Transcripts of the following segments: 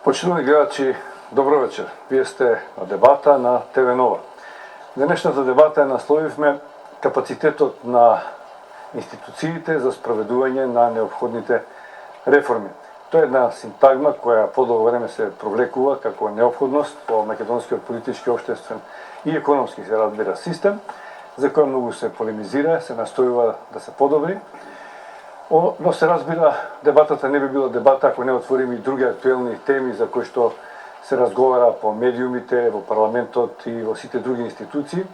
Почитувани гледачи, добро вечер. Вие сте на дебата на ТВ Нова. Денешната дебата е насловивме капацитетот на институциите за спроведување на неопходните реформи. Тоа е една синтагма која подолго време се провлекува како неопходност по македонскиот политички, општествен и економски се разбира систем, за кој многу се полемизира, се настојува да се подобри. Но се разбира, дебатата не би била дебата ако не отворим и други актуелни теми за кои што се разговара по медиумите, во парламентот и во сите други институции.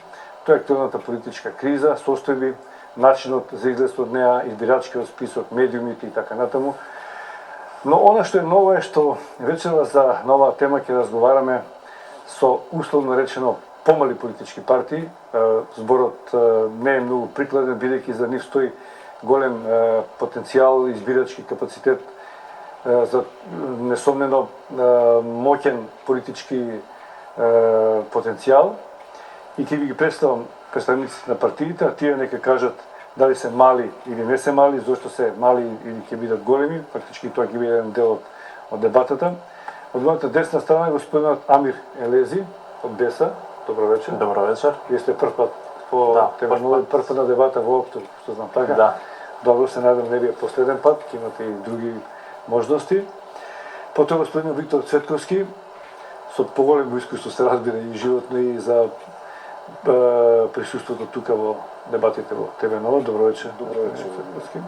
Тоа е актуелната политичка криза, состојби, начинот за излез од неа, избирачкиот список, медиумите и така натаму. Но она што е ново е што вечера за нова тема ќе разговараме со условно речено помали политички партии. Зборот не е многу прикладен, бидејќи за нив стои голем потенцијал, избирачки капацитет, за несомнено моќен политички потенцијал. И ќе ви ги представам представниците на партиите, а тие нека кажат дали се мали или не се мали, зошто се мали или ќе бидат големи. Фактички тоа ќе биде еден дел од дебатата. Од мојата десна страна е господинот Амир Елези од ДЕСА. Добро вечер. Добро вечер. Вие сте прв пат прв пат на дебата во Октор, што знам така. Да. Добро, се надам не би последен пат, ќе имате и други можности. Потоа господин Виктор Цветковски, со поголемо искуство се разбира и животно и за присуството тука во дебатите во ТВ Нова. Добро вечер. Добро вечер, Цветковски.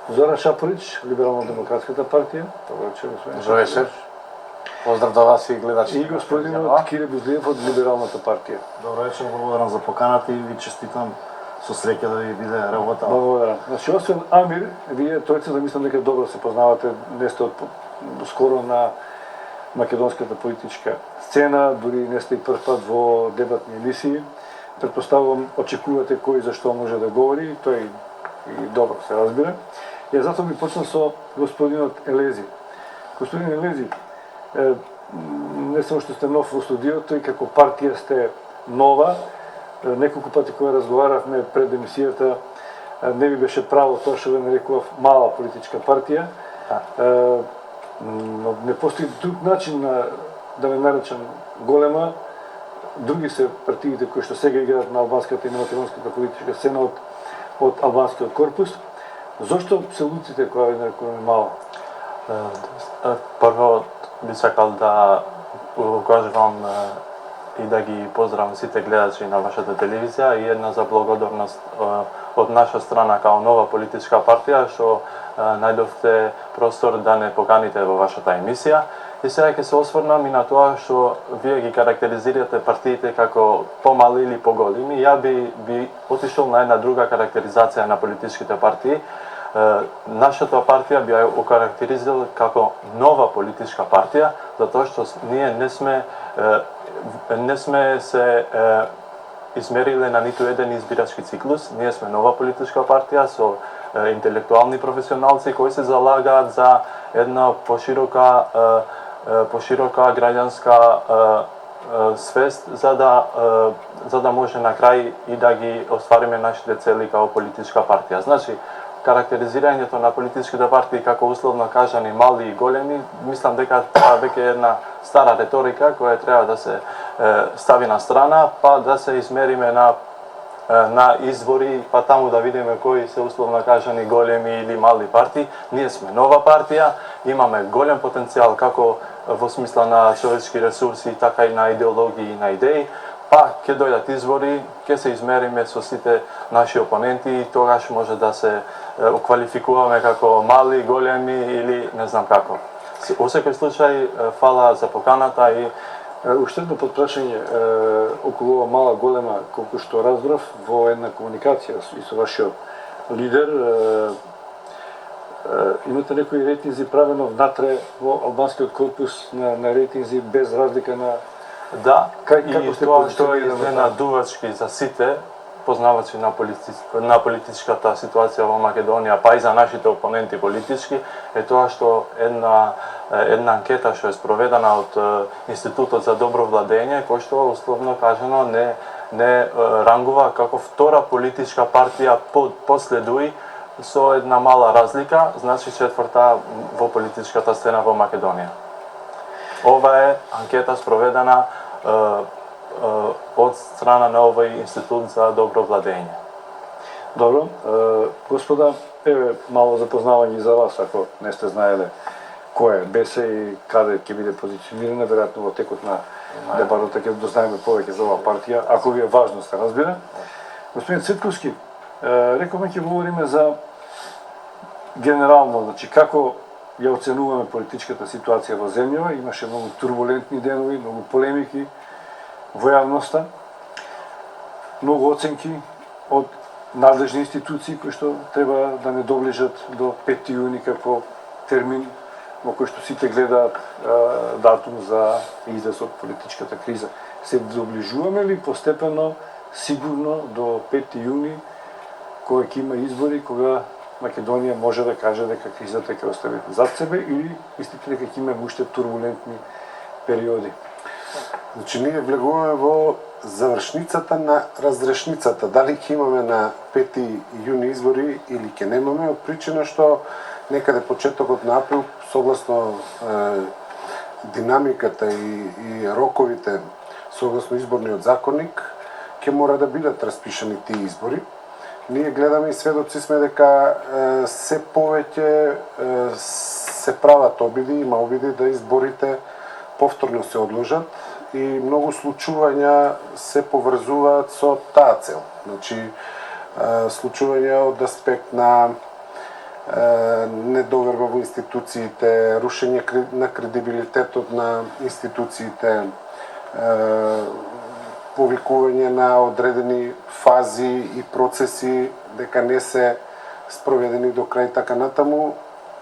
Зоран Шапорич, Либерално-демократската партија. Добро вечер, господин. Добро вечер. Поздрав до вас и гледачи. И господинот Кире Бузлиев од Либералната партија. Добро вечер, благодарам за поканата и ви честитам со среќа да ви биде работа. Благодарам. Значи, освен Амир, вие тројцата мислам дека добро се познавате, не сте скоро на македонската политичка сцена, дури не сте и прв пат во дебатни емисии. Предпоставувам, очекувате кој за што може да говори, тој и добро се разбира. И затоа би почнам со господинот Елези. Господин Елези, не само што сте нов во студиото, и како партија сте нова. Неколку пати кога разговаравме пред емисијата, не би беше право тоа што ве нарекував мала политичка партија. Но не постои друг начин да ме наречам голема. Други се партиите кои што сега играат на албанската и на македонската политичка сцена од албанскиот корпус. Зошто се луците кога ве нарекуваме мала? Прво би сакал да кажам и да ги поздравам сите гледачи на вашата телевизија и една за благодарност од наша страна као нова политичка партија што најдовте простор да не поканите во вашата емисија. И сега ќе се осврнам и на тоа што вие ги карактеризирате партиите како помали или поголеми. Ја би отишол на една друга карактеризација на политичките партии. Нашата партија би ја окарактеризирала како нова политичка партија, затоа што ние не сме се измериле на ниту еден избирачки циклус. Ние сме нова политичка партија со интелектуални професионалци кои се залагаат за една поширока граѓанска свест за да може на крај и да ги оствариме нашите цели како политичка партија. Значи, карактеризирањето на политичките партии како условно кажани мали и големи, мислам дека тоа веќе е една стара реторика која треба да се стави на страна, па да се измериме на избори, па таму да видиме кои се условно кажани големи или мали партии. Ние сме нова партија, имаме голем потенцијал како во смисла на човечки ресурси, така и на идеологии и на идеи. Па ќе дојдат избори, ќе се измериме со сите наши опоненти и тогаш може да се квалификуваме како мали, големи или не знам како. Во секој случај, фала за поканата и уште едно подпрашање околу ова мала голема, колку што разбрав во една комуникација и со вашиот лидер, имате некои рейтинзи правено внатре во албанскиот корпус на рейтинзи без разлика на Да, Како и сте тоа што е позиционирани изненадувачки за сите познавачи на политичката ситуација во Македонија, па и за нашите опоненти политички, е тоа што една анкета што е спроведена од Институтот за добро владење, кој што условно кажано не рангува како втора политичка партија после ДУИ со една мала разлика, значи четврта во политичката сцена во Македонија. Ова е анкета спроведена од страна на овој Институт за добро владење. Добро, господа, еве мало запознавање за вас, ако не сте знаеле кој е БЕСЕ и каде ќе биде позиционирана, веројатно во текот на дебатот ќе дознаеме повеќе за оваа партија, ако ви е важно, се разбира. Господин Цветковски, рековме ќе говориме за генерално, значи како ја оценуваме политичката ситуација во земјава, имаше многу турбулентни денови, многу полемики во јавноста, многу оценки од надлежни институции кои што треба да не доближат до 5 јуни како термин во кој што сите гледаат датум за излез од политичката криза. Се доближуваме ли постепено, сигурно до 5 јуни, кога ќе има избори, кога Македонија може да каже дека кризата ќе остави зад себе, или мислите дека ќе има уште турбулентни периоди? Значи, ние влегуваме во завршницата на разрешницата. Дали ќе имаме на 5 јуни избори или ќе немаме, од причина што некаде почетокот на април, согласно динамиката и роковите, согласно изборниот законник, ќе мора да бидат распишани тие избори. Ние гледаме и сведоци сме дека се повеќе се прават обиди, има обиди да изборите повторно се одложат и многу случувања се поврзуваат со таа цел. Значи, случувања од аспект на недоверба во институциите, рушење на кредибилитетот на институциите, повикување на одредени фази и процеси дека не се спроведени до крај така натаму,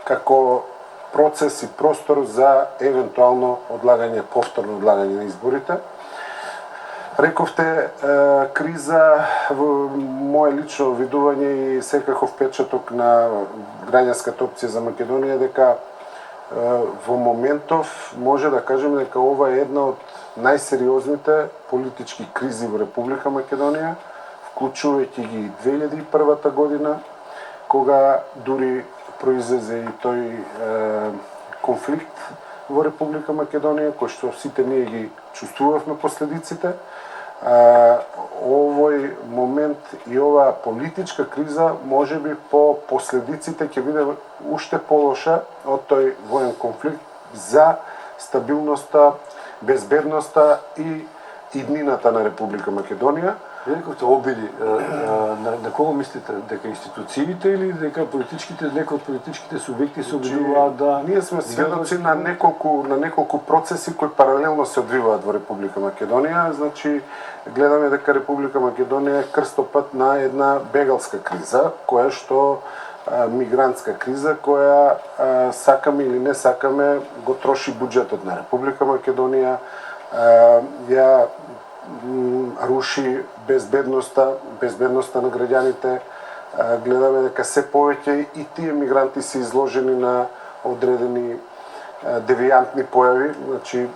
како процес и простор за евентуално одлагање, повторно одлагање на изборите. Рековте, криза во моје лично видување и секаков впечаток на граѓанската опција за Македонија дека во моментов може да кажеме дека ова е една од најсериозните политички кризи во Република Македонија, вклучувајќи ги 2001 година, кога дури произлезе и тој конфликт во Република Македонија, кој што сите ние ги чувствувавме последиците. Овој момент и оваа политичка криза можеби по последиците ќе биде уште полоша од тој воен конфликт за стабилноста, безбедноста и иднината на Република Македонија. Вие рековте обиди, на кого мислите? Дека институциите или дека некои од политичките субјекти се обидуваат да... Ние сме сведоци на неколку процеси кои паралелно се одвиваат во Република Македонија. Значи, гледаме дека Република Македонија е крстопат на една бегалска криза, која што мигрантска криза, која сакаме или не сакаме го троши буџетот на Република Македонија, ја руши безбедноста на граѓаните. Гледаме дека се повеќе и тие мигранти се изложени на одредени девијантни појави, значи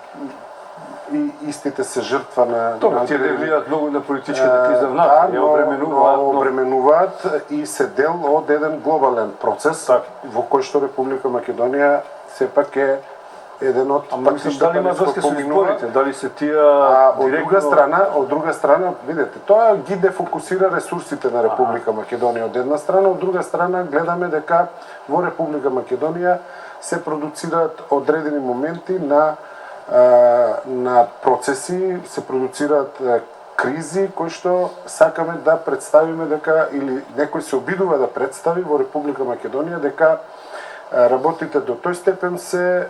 и истите се жртва на... Тоа, тие не влијаат многу на политичката криза внатре, ја обременуваат и се дел од еден глобален процес, во кој што Република Македонија сепак е еден од партишта дали има врска со изборите, дали се тие од друга страна, видете, тоа ги дефокусира ресурсите на Република Македонија од една страна, од друга страна гледаме дека во Република Македонија се продуцираат одредени моменти на процеси, се продуцираат кризи кои што сакаме да представиме дека, или некој се обидува да представи во Република Македонија дека работите до тој степен се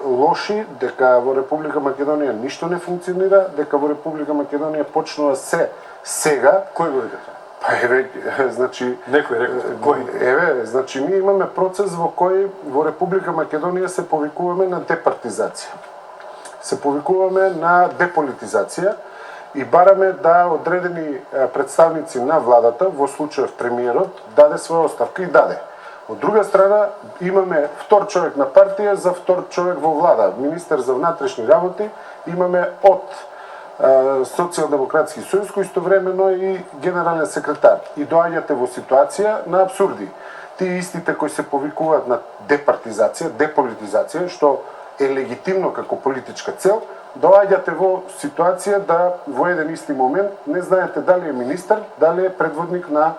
лоши, дека во Република Македонија ништо не функционира, дека во Република Македонија почнува се сега. Кој го река? Па еве, значи... Некој река, кој? Еве, значи ние имаме процес во кој во Република Македонија се повикуваме на департизација. се повикуваме на деполитизација и бараме да одредени представници на владата, во случајов премиерот, даде своја оставка и даде. Од друга страна, имаме втор човек на партија за втор човек во влада, министер за внатрешни работи, имаме од Социјалдемократски сојуз, кој истовремено и генерален секретар. И доаѓате во ситуација на абсурди. Тие истите кои се повикуваат на департизација, деполитизација, што е легитимно како политичка цел, доаѓате во ситуација да во еден исти момент не знаете дали е министер, дали е предводник на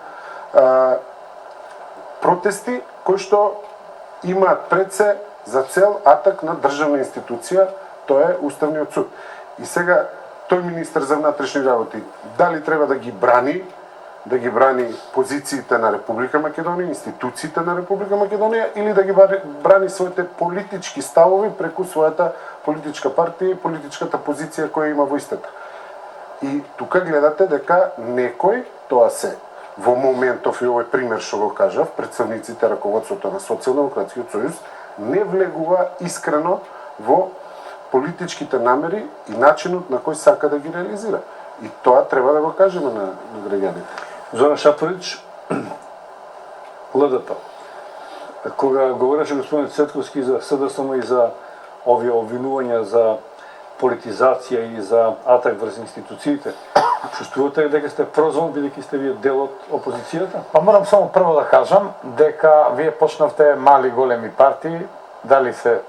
протести кои што имаат пред се за цел атак на државна институција, тоа е Уставниот суд. И сега тој министер за внатрешни работи дали треба да ги брани позициите на Република Македонија, институциите на Република Македонија, или да ги брани своите политички ставови преку својата политичка партија и политичката позиција која има во истата. И тука гледате дека некој, тоа се во моментов и овој пример што го кажав, представниците раководството на Социјалдемократскиот сојуз не влегува искрено во политичките намери и начинот на кој сака да ги реализира. И тоа треба да го кажеме на граѓаните. Зоран Шапорич, ЛДП. Кога говореше господин Цетковски за СДСМ и за овие обвинувања за политизација и за атак врз институциите, чувствувате ли дека сте прозван, бидејќи сте вие дел од опозицијата? Па морам само прво да кажам дека вие почнавте мали големи партии, дали се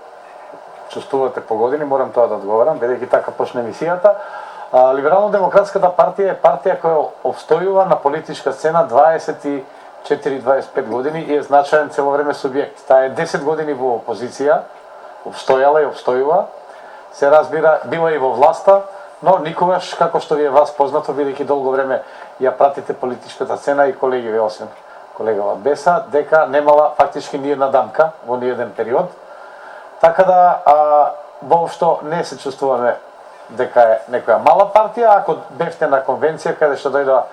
чувствувате по години, морам тоа да одговорам, бидејќи така почна емисијата. Либерално-демократската партија е партија која обстојува на политичка сцена 24-25 години и е значаен цело време субјект. Таа е 10 години во опозиција, обстојала и обстојува, се разбира, била и во власта, но никогаш, како што ви е вас познато, бидејќи долго време ја пратите политичката сцена и колеги ви, освен колегава Беса, дека немала фактички ни една дамка во ниеден период. Така да, воопшто не се чувствуваме дека е некоја мала партија. Ако бевте на конвенција каде што дојдоа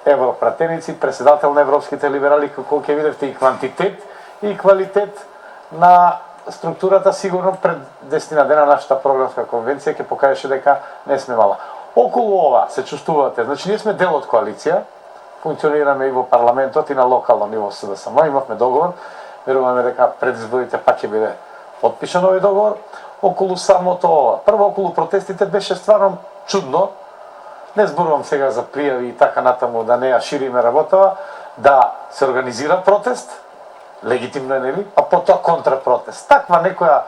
европратеници, председател на европските либерали, како ќе видевте и квантитет и квалитет на структурата, сигурно пред 10 дена нашата програмска конвенција ќе покажеше дека не сме мала. Околу ова се чувствувате, значи ние сме дел од коалиција, функционираме и во парламентот и на локално ниво СДСМ, имавме договор, веруваме дека пред изборите пак ќе биде потпишан овој договор. Околу самото ова. Прво, околу протестите беше стварно чудно. Не зборувам сега за пријави и така натаму, да не ја шириме работава, да се организира протест, легитимно е, нели, а потоа контрапротест. Таква некоја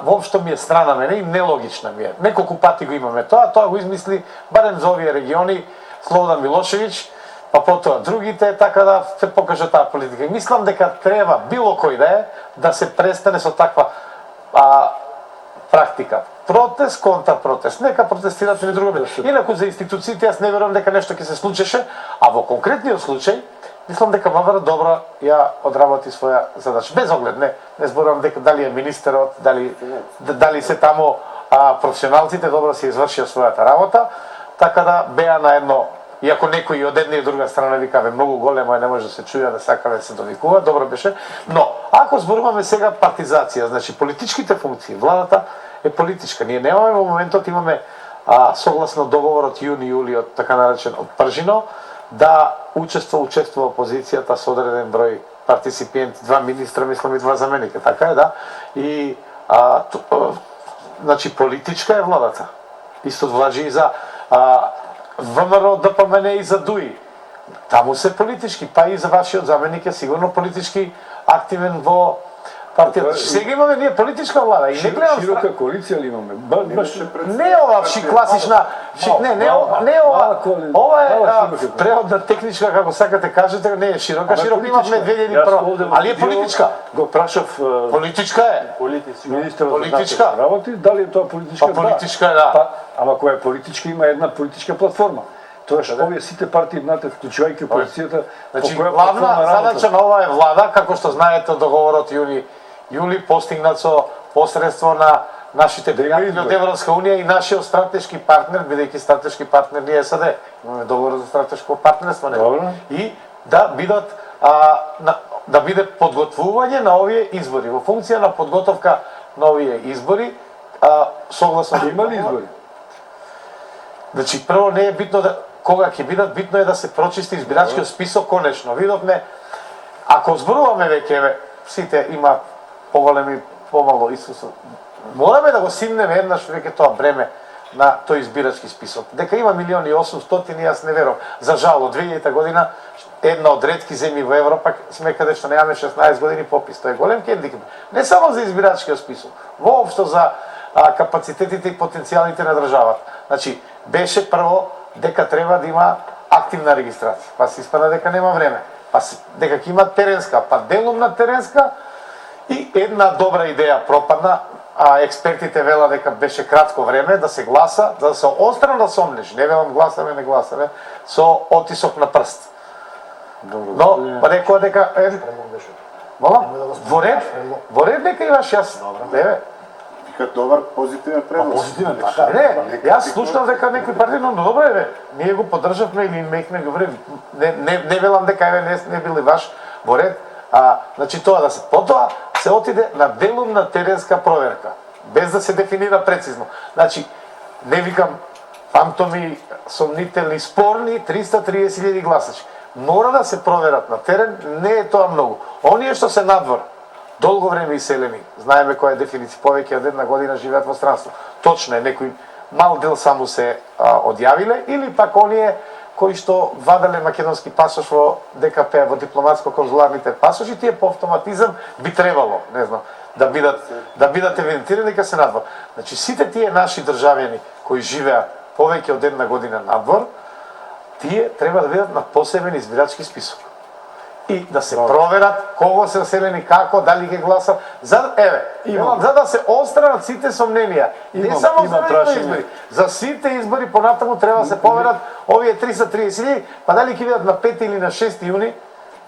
воопшто ми е страна мене и нелогична ми е. Неколку пати го имаме тоа го измисли барем за овие региони Слободан Милошевиќ, па потоа другите, така да се покаже таа политика. И мислам дека треба било кој да е да се престане со таква практика. Протест, контрапротест. Нека протестират или друго. Инаку за институциите јас не верувам дека нешто ќе се случеше, а во конкретниот случај мислам дека МВР добро ја одработи своја задача. Без оглед, не зборувам дека дали е министерот, дали се таму професионалците добро се извршија својата работа, така да беа на едно, иако некои од една и друга страна викаве многу големо и не може да се чуја да сакаве се довикува, добро беше, но ако зборуваме сега партизација, значи политичките функции, владата е политичка. Ние немаме во моментот, имаме согласно договорот јуни-јули од така наречен од Пржино, да учествува опозицијата со одреден број партиципиенти, 2 министра, мислам и 2 заменика, така е, да. И значи политичка е владата. Исто важи и за ВМРО, ДПМН и за ДУИ. Таму се политички, па и за вашиот заменик е сигурно политички активен во партијата. Сега имаме ние политичка влада и не гледам широка коалиција ли имаме? Не ова класична, не ова. Ова е преводна техничка, како сакате кажете, не е широка имавме 2001, али е политичка. Го прашав политичка е. Министерот за работи, дали е тоа политичка? Политичка е, да. Ама која е политичка, има една политичка платформа. Тоа што овие сите партии, знаете, вклучувајќи опозицијата, значи главна задача на ова е влада, како што знаете од договорот јули постигнат со посредство на нашите пријатели од Европска унија и нашиот стратешки партнер, бидејќи стратешки партнер ни е САД. Имаме договор за стратешко партнерство, и да бидат да биде подготвување на овие избори. Во функција на подготовка на овие избори, согласно Има ли избори? Значи прво не е битно да кога ќе бидат, битно е да се прочисти избирачкиот список конечно. Видовме ако зборуваме веќе сите има поголеми помало Исус. Мораме да го симнеме еднаш веќе тоа бреме на тој избирачки список. Дека има 1.800.000, јас не верувам. За жал, од 2000 година една од ретки земји во Европа сме каде што немаме 16 години попис. Тоа е голем хендикеп. Не само за избирачкиот список, воопшто за капацитетите и потенцијалите на државата. Значи, беше прво дека треба да има активна регистрација. Па се испада дека нема време. Па дека ќе има теренска, па делумна теренска и една добра идеја пропадна, а експертите вела дека беше кратко време да се гласа, да се острана да сомнеш, не велам гласаме, не гласаме, со отисок на прст. Но, па рекоа дека... Мола? Во ред дека имаш јас. Вика добар позитивен предлог. Позитивен, така. Не, јас слушнав дека некои партии, но добро е, ние го поддржавме или мекме го време. Не велам дека не били ваш во ред. Значи тоа да се потоа се отиде на делумна теренска проверка, без да се дефинира прецизно. Значи, не викам фантоми, сомнителни, спорни, 330.000 гласачи. Мора да се проверат на терен, не е тоа многу. Оние што се надвор, долго време иселени, знаеме која е дефиниција, повеќе од една година живеат во странство. Точно е, некој мал дел само се одјавиле, или пак оние кои што ваделе македонски пасош во ДКП, во дипломатско-конзуларните пасоши, тие по автоматизам би требало, не знам, да бидат евидентирани дека се надвор. Значи, сите тие наши државјани кои живеат повеќе од една година надвор, тие треба да бидат на посебен избирачки список. И да се проверат кого се населени, како, дали ќе гласат, за да се отстранат сите сомненија. Не само за некои избори, за сите избори понатаму треба да се проверат овие 330.000, па дали ќе бидат на 5 или на 6 јуни,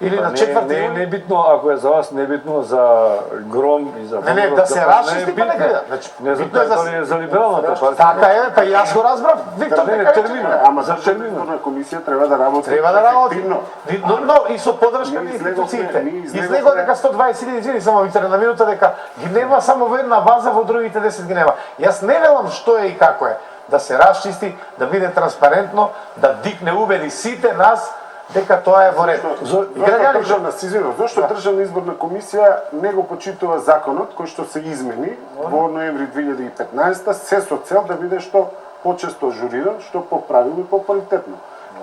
или на 4 јуни. Не е битно, ако е за вас, не е битно за Гром и за... Не, да се расчисти, па нека бидат. Не знам дали е за либералната партија. Така е, па јас го разбрав, Виктор, дека термина, ама за термина комисија треба да работи. Треба да работи. Но и со поддршка на институциите. Излегува дека 120.000, извини само Виктор, на минута дека ги нема само во една база, во другите 10 ги нема. Јас не велам што е и како е. Да се расчисти, да биде транспарентно, да дикне убеди сите нас дека тоа е во ред. Зошто Државна изборна комисија не го почитува законот кој што се измени во ноември 2015 се со цел да биде што почесто ажуриран, што поправило и поквалитетно.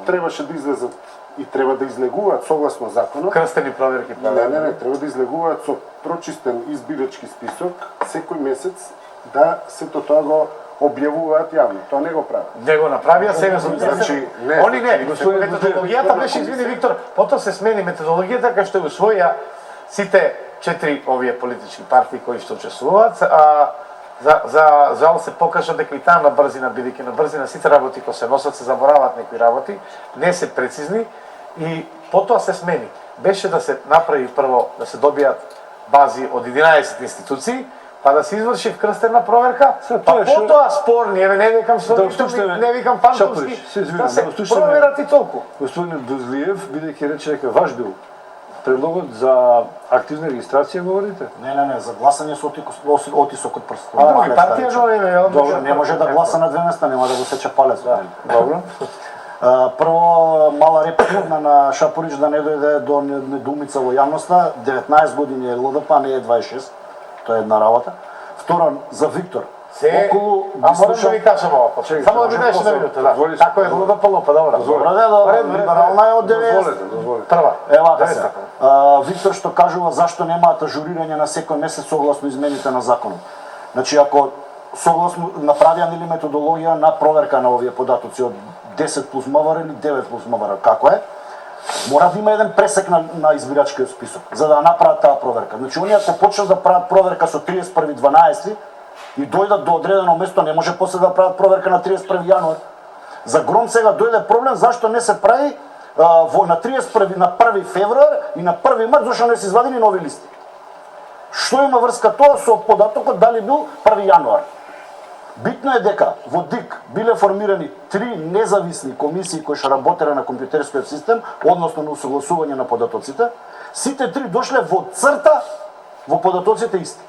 Требаше да излезат и треба да излегуваат согласно законот. Крстени проверки. Не, треба да излегуваат со прочистен избирачки список секој месец да сето тоа го објавуваат јавно. Тоа не го прават. Не го направија, сега се Значи, Они не, методологијата беше, извини Виктор, потоа се смени методологијата кај што усвоја сите 4 овие политички партии кои што учествуваат, за жал се покажа дека и таа на брзина, бидејќи на брзина сите работи кои се носат се забораваат некои работи, не се прецизни и потоа се смени. Беше да се направи прво да се добијат бази од 11 институции, па да се изврши вкрстена проверка, па потоа спорни, не викам не викам фантомски, да се проверат и толку. Господин Дузлиев, бидејќи рече дека ваш бил предлогот за активна регистрација, говорите? Не, за гласање со отисок од прст. Други партија говориме, Добро, не може да гласа на две места, нема да го сече палец. Добро. Прво, мала реплика на Шапорич да не дојде до недоумица во јавноста. 19 години е ЛДП, не е 26. Тоа е една работа. Второ, за Виктор. Околу, морам да ви кажам ова, само да ми дадеш една минута, да. Како е ЛДП лопа, добро. Добре, либерална е од 90. Прва. Ева се. Виктор што кажува зашто немаат ажурирање на секој месец согласно измените на законот. Значи, ако согласно направија нели методологија на проверка на овие податоци од 10 плюс МВР или 9 плюс МВР, како е, мора да има еден пресек на избирачкиот список, за да направат таа проверка. Значи, оние ако почнат да прават проверка со 31.12 и дојдат до одредено место, не може после да прават проверка на 31 јануар. За Гром сега дојде проблем зашто не се прави на 31 на 1 февруар и на 1 март, зашто не се извадени нови листи. Што има врска тоа со податокот дали бил 1 јануар? Битно е дека во ДИК биле формирани 3 независни комисии кои што работеле на компјутерскиот систем, односно на усогласување на податоците. Сите 3 дошле во црта во податоците исти.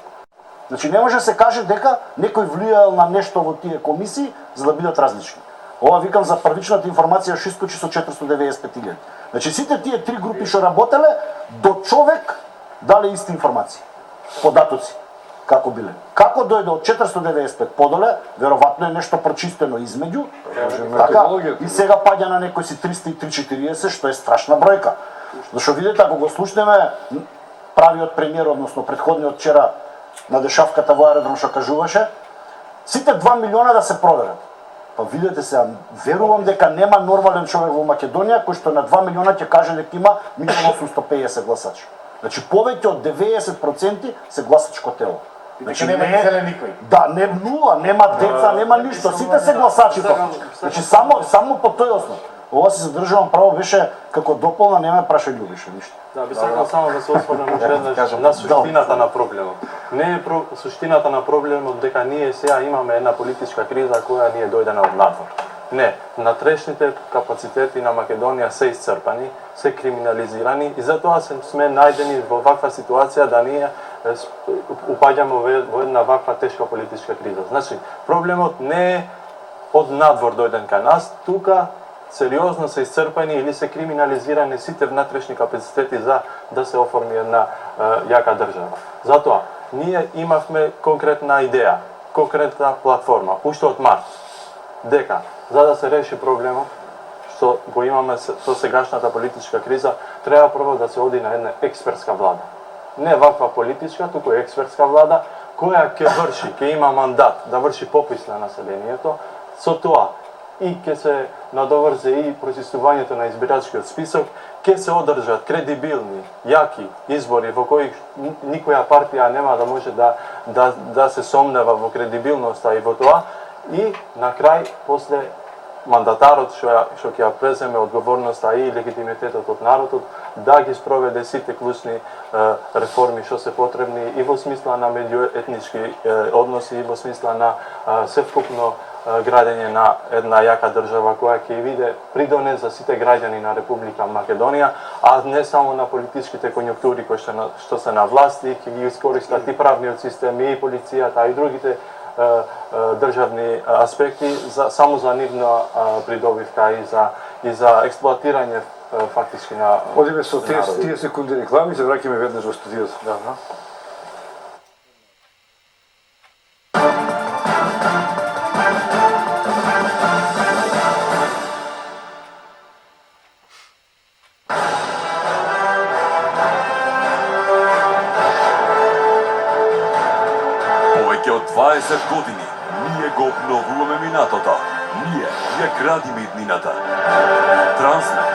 Значи не може да се каже дека некој влијал на нешто во тие комисии за да бидат различни. Ова викам за првичната информација што искочи со 495.000. Значи сите тие три групи што работеле до човек дале исти информации, податоци како биле. Како дојде од 495 подоле, веројатно е нешто прочистено измеѓу. Така, и сега паѓа на некој си 340, што е страшна бројка. Зашто видите, ако го слушнеме правиот премиер, односно претходниот вчера на дешавката во аеродром што кажуваше, сите 2 милиона да се проверат. Па видете се, верувам дека нема нормален човек во Македонија кој што на 2 милиона ќе каже дека има 1.850 гласачи. Значи повеќе од 90% се гласачко тело. Значи нема изелен никој. Да, не нула, нема деца, нема ништо, сите се гласачи фактички. Значи само по тој основ. Ова си задржувам право беше како дополна, не ме праша љубише ништо. Да, би сакал само да се осврнем веднаш на суштината на проблемот. Не е суштината на проблемот дека ние сега имаме една политичка криза која ни е дојдена од надвор. Не, натрешните капацитети на Македонија се исцрпани, се криминализирани и затоа сме најдени во ваква ситуација да ние упаѓаме во една ваква тешка политичка криза. Значи, проблемот не е од надвор дојден кај нас, тука сериозно се исцрпани или се криминализирани сите внатрешни капацитети за да се оформи една јака држава. Затоа, ние имавме конкретна идеја, конкретна платформа, уште од март, дека за да се реши проблемот, што го имаме со сегашната политичка криза, треба прво да се оди на една експертска влада. Не ваква политичка, туку експертска влада, која ќе врши, ќе има мандат да врши попис на населението, со тоа и ќе се надоврзе и процесувањето на избирачкиот список, ќе се одржат кредибилни, јаки избори во кои никоја партија нема да може да се сомнева во кредибилноста и во тоа, и на крај, после мандатарот што ќе ја преземе одговорноста и легитимитетот од народот, да ги спроведе сите клучни реформи што се потребни и во смисла на меѓуетнички односи и во смисла на севкупно градење на една јака држава која ќе биде придонес за сите граѓани на Република Македонија, а не само на политичките конјунктури кои што се на власти, ќе ги искористат и правниот систем, и полицијата, и другите државни аспекти само за нивна придобивка и за експлоатирање фактички на Одиме со тие секунди реклами, се враќаме веднаш во студиото. Повеќе од 20 години ние го обновуваме минатото. Ние ја градиме иднината. Трансмет.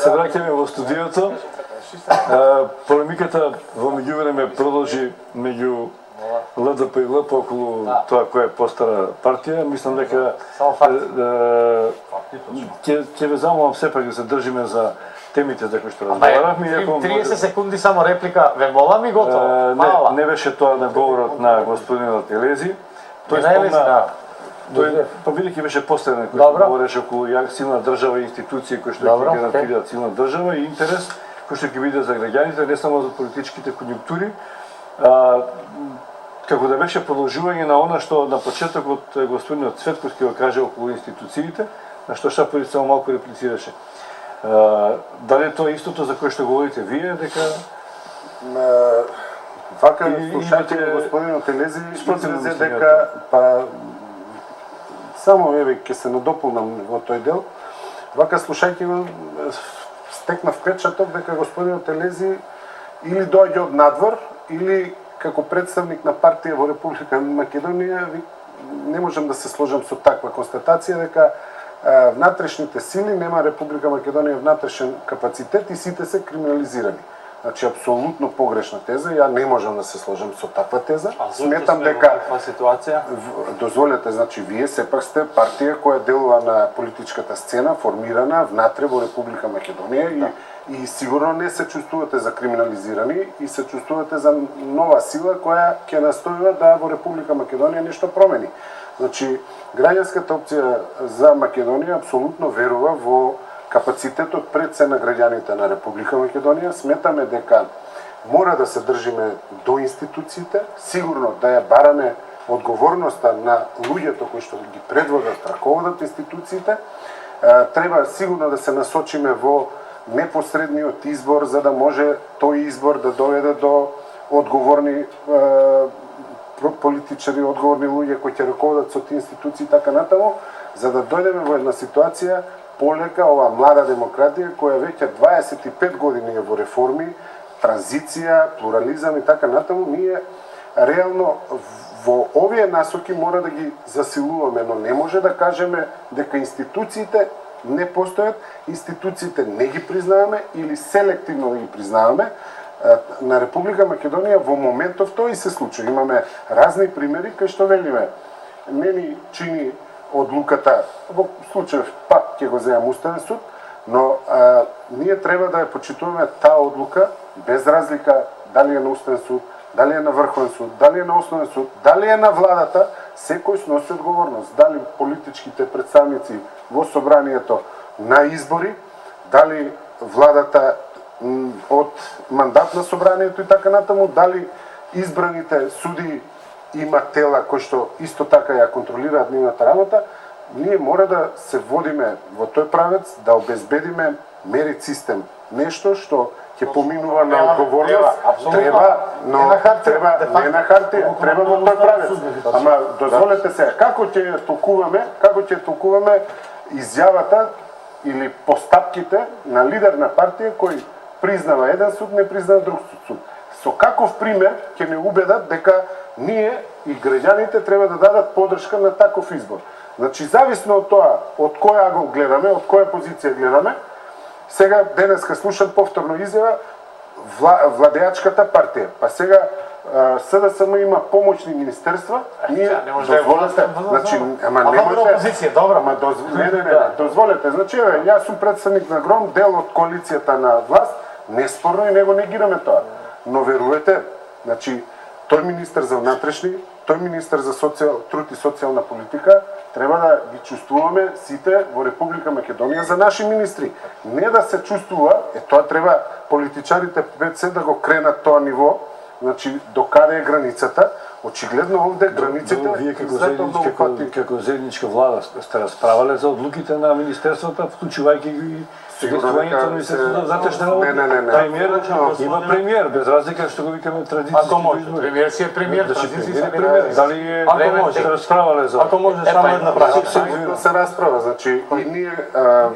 Се враќаме во студиото. Полемиката во меѓувреме продолжи меѓу ЛДП и ЛП околу тоа која е постара партија. Мислам дека ќе ве замолам сепак да се држиме за темите за кои што разговаравме. 30 секунди само реплика, ве молам и готово. Не беше тоа на говорот на господинот Елези. Тој спомна па бидејќи беше последен кој говореше околу силна држава и институции кои што ќе гарантираат силна држава и интерес кој што ќе биде за граѓаните, не само за политичките конјунктури, како да беше продолжување на она што на почетокот господинот Цветковски го каже околу институциите, на што Шаповиќ само малку реплицираше. Дали тоа истото за кое што говорите вие, дека вака слушајте господинот Елези изрази дека само еве ќе се надополнам во тој дел. Вака слушајќи го стекнав впечаток дека господинот Елези или доаѓа од надвор или како представник на партија во Република Македонија не можам да се сложам со таква констатација дека внатрешните сили нема Република Македонија внатрешен капацитет и сите се криминализирани. Значи апсолутно погрешна теза, ја не можам да се сложам со таква теза. Сметам дека во ситуација дозволете, значи вие сепак сте партија која делува на политичката сцена, формирана внатре во Република Македонија и сигурно не се чувствувате за криминализирани и се чувствувате за нова сила која ќе настојува да во Република Македонија нешто промени. Значи, граѓанската опција за Македонија апсолутно верува во капацитетот пред се на граѓаните на Република Македонија. Сметаме дека мора да се држиме до институциите, сигурно да ја бараме одговорноста на луѓето кои што ги предводат, раководат институциите. Треба сигурно да се насочиме во непосредниот избор, за да може тој избор да доведе до одговорни политичари, одговорни луѓе кои ќе раководат со тие институции и така натаму, за да дојдеме во една ситуација полека ова млада демократија која веќе 25 години е во реформи, транзиција, плурализам и така натаму, ние реално во овие насоки мора да ги засилуваме, но не може да кажеме дека институциите не постојат, институциите не ги признаваме или селективно да ги признаваме. На Република Македонија во моментов тоа и се случува. Имаме разни примери кај што велиме не ни чини одлуката, во случајов пак ќе го земам Уставен суд, но ние треба да ја почитуваме таа одлука без разлика дали е на Уставен суд, дали е на Врховен суд, дали е на Основен суд, дали е на владата, секој сноси одговорност. Дали политичките представници во собранието на избори, дали владата од мандат на собранието и така натаму, дали избраните суди има тела кои што исто така ја контролираат нивната работа, ние мора да се водиме во тој правец, да обезбедиме мерит систем. Нешто што ќе поминува на одговорност, треба, но треба не на хартија, треба во тој правец. Ама дозволете се, како ќе толкуваме изјавата или постапките на лидер на партија кој признава еден суд, не признава друг суд. Со каков пример ќе не убедат дека ние и граѓаните треба да дадат подршка на таков избор. Значи, зависно од тоа, од кој агол гледаме, од која позиција гледаме, сега денеска слушам повторно изјава владеачката партија. Па сега СДСМ има помоќни министерства, ние дозволете, значи, ама немојте, ама дозволете, значи, јас сум представник на ГРОМ, дел од коалицијата на власт, неспорно и него негираме тоа. Но верувате, значи, тој министер за внатрешни, тој министер за труд и социјална политика, треба да ги чувствуваме сите во Република Македонија за наши министри. Не да се чувствува, тоа треба политичарите пред се да го кренат тоа ниво, значи до каде е границата. Очигледно овде границите вие како заедничка влада сте расправале за одлуките на министерствата, вклучувајќи ги действувањето на министерството за тешна работа. Премиер има премиер, без разлика што го викаме традиции. Ако може, Премиер си е премиер, традиции се премиер. Дали е расправале за? Ако може само една прашање. Апсолутно се расправа, значи и ние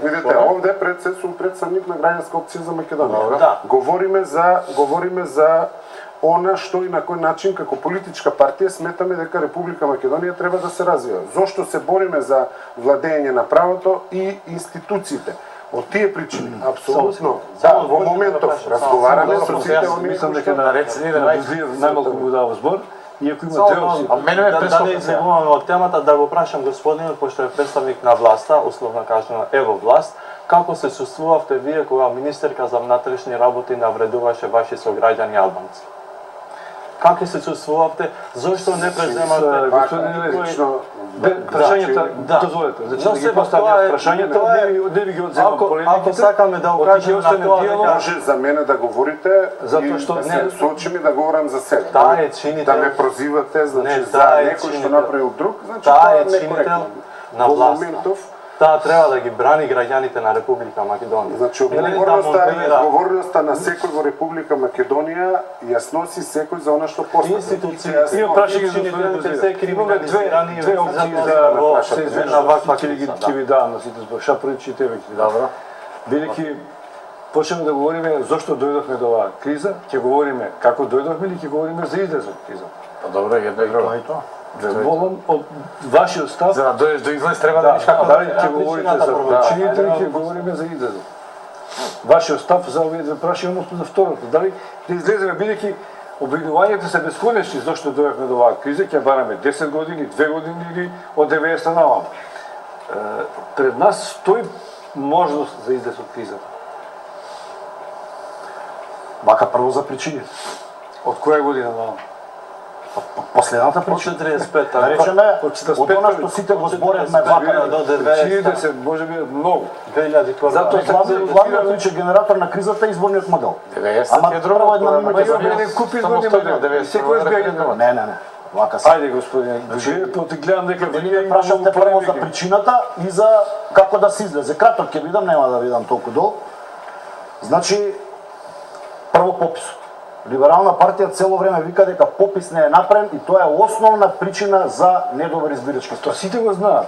видите овде пред се сум представник на граѓанска опција за Македонија. Говориме за она што и на кој начин како политичка партија сметаме дека Република Македонија треба да се развива. Зошто се бориме за владење на правото и институциите. Од тие причини, апсолутно, во моментов разговараме со сите оние мислам дека на најмалку му дава збор, иако има две опции. Да не излегуваме од темата, да го прашам господинот, пошто е представник на власта, условно кажано ево власт, како се чувствувавте вие кога министерка за внатрешни работи навредуваше ваши сограѓани албанци? Како се чувствувавте? Зошто не преземате Лично прашањата, дозволете, значи да ги поставам прашањата, не ви ги одземам полемиките. Ако сакаме да укажеме на тоа дека може за мене да говорите и што да се соочим и да говорам за себе. Таа е чинител. Да ме прозивате, значи за некој што направил друг, значи таа е тоа не чинител на во власт. моментов Таа треба да ги брани граѓаните на Република Македонија. Значи, одговорноста на секој во Република Македонија ја сноси секој за она што постапува. Институциите, Има прашање за чинителите се криминализирани две опции во се извина ваква ќе ви дадам на сите збор. Шаприч и тебе ќе ти дадам. Бидејќи почнеме да говориме зошто дојдовме до оваа криза, ќе говориме како дојдовме или ќе говориме за излез од криза. Па добро, едно и тоа и тоа. Волам од вашиот став. За да дојдеш до излез треба да видиш како дали ќе говорите за причините или ќе говориме за излезот. вашиот став за овие две прашања, односно за второто. Дали да излеземе, бидејќи обвинувањата се бесконечни, зашто дојавме до оваа криза, ќе бараме 10 години, 2 години или од 90 наваму. Пред нас стои можност за излез од кризата. Вака прво за причините. Од која година наваму? Последната После причина. 35 Да речеме, Од 45 од она што сите го зборевме вака до Причините се можеби многу. 2001. Затоа главниот клучен генератор на кризата е изборниот модел. 90 Ама е друго, прво една тоа е минута меѓу за не купи година, секој збега. Не. Вака се. Ајде, господине, ти гледам дека Дали ме прашавте прво за причината и за како да се излезе. Краток ќе видам, нема да видам толку дол. Значи, прво пописот. Либерална партија цело време вика дека попис не е направен и тоа е основна причина за недобар избирачки Тоа список. сите го знаат.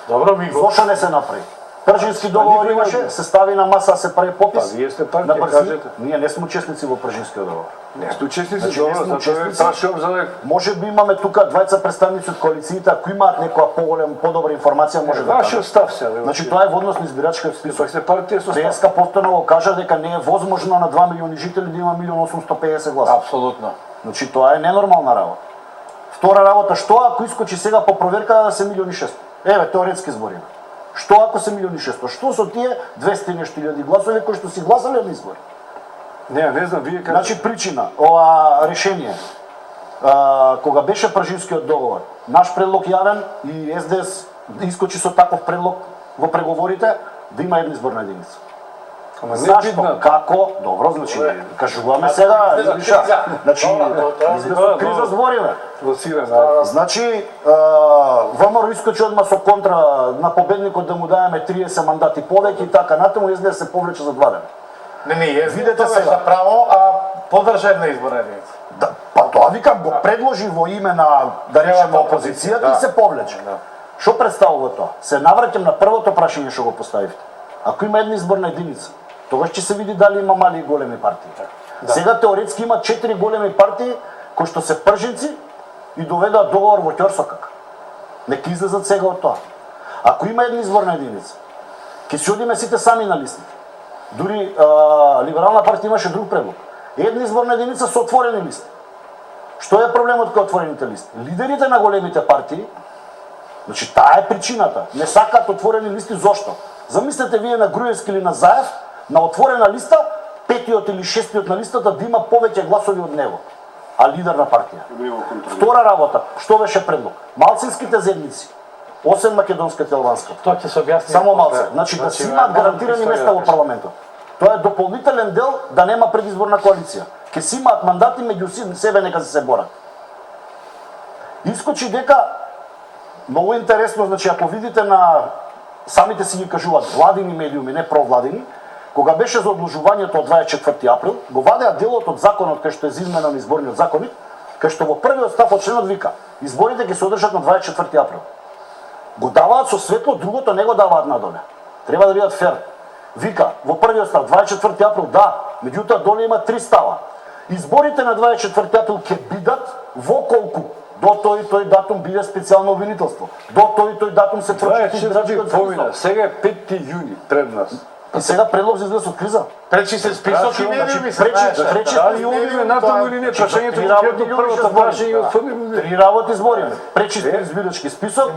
Добро, ми го Зошто не се направи? Пржински договор имаше, се стави на маса, се прави попис. Па, вие сте партија, На брзина. кажете. Ние не сме учесници во Пржинскиот договор. Не сте учесници, Значи, добро, не сме затоа учесници. прашувам за дека Може би имаме тука двајца представници од коалициите, ако имаат некоја подобра информација, може да вашиот кажат. став се. Значи тоа е во однос на избирачкиот список. Пак сте партија со став. ДСК повторно го кажа дека не е возможно на 2 милиони жители да има 1.850 гласа. апсолутно. Значи тоа е ненормална работа. Втора работа, што ако искочи сега по проверка да се 1.600.000? Еве, теоретски збориме. Што ако се 1.600.000? Што со тие 200 и нешто илјади гласови кои што си гласале на избори? Не знам, вие кажете. Значи причина, ова решение, кога беше Пржинскиот договор, наш предлог јавен и СДС искочи со таков предлог во преговорите да има една изборна единица. Ама не Зашто? видно. Како? Добро, значи, кажуваме сега, Миша. Значи, излез од криза збориме. Лосиран, Значи, ВМРО искочи одма со контра на победникот да му даеме 30 мандати повеќе и така натаму, СДС се повлече за 2 дена. Не, Видете тоа сега. за право, а подржа една изборна единица. Да, па тоа викам, го предложи во име на, да речеме, опозицијата и се повлече. Што представува тоа? Се навраќам на првото прашање што го поставивте. Ако има една изборна единица, тогаш ќе се види дали има мали и големи партии. Сега теоретски има 4 големи партии кои што се пржинци и доведоа договор во ќорсокак. Нека излезат сега од тоа. Ако има една изборна единица, ќе си одиме сите сами на листите. Дури Либерална партија имаше друг предлог. Една изборна единица со отворени листи. Што е проблемот кај отворените листи? Лидерите на големите партии, значи таа е причината, не сакаат отворени листи. Зошто? Замислете вие на Груевски или на Заев, на отворена листа, петиот или шестиот на листата да има повеќе гласови од него, а лидер на партија. Втора работа, што беше предлог? Малцинските заедници, освен македонската и албанската. Тоа ќе се објасни. Само малце. Значи да си имаат гарантирани места во парламентот. Тоа е дополнителен дел да нема предизборна коалиција. Ке си имаат мандати меѓу себе нека се борат. Искочи дека многу интересно, значи ако видите на самите си ги кажуваат владини медиуми, не провладини, кога беше за одложувањето од 24 април, го вадеа делот од законот кај што е за измена на изборниот законник, кај што во првиот став од членот вика: изборите ќе се одржат на 24 април. Го даваат со светло, другото не го даваат надоле. Треба да бидат фер. Вика, во првиот став, 24 април, да, меѓутоа доле има 3 става. Изборите на 24 април ќе бидат во колку? До тој и тој датум биде специјално обвинителство. До тој и тој датум се прочита избирачкиот список. Сега е 5 јуни пред нас. И сега предлог за излез од криза. Пречи се список и медиуми се пречи Дали одиме натаму или не, прашањето Три е работи првото прашање од фондовите. 3 работи збориме. Пречист избирачки список,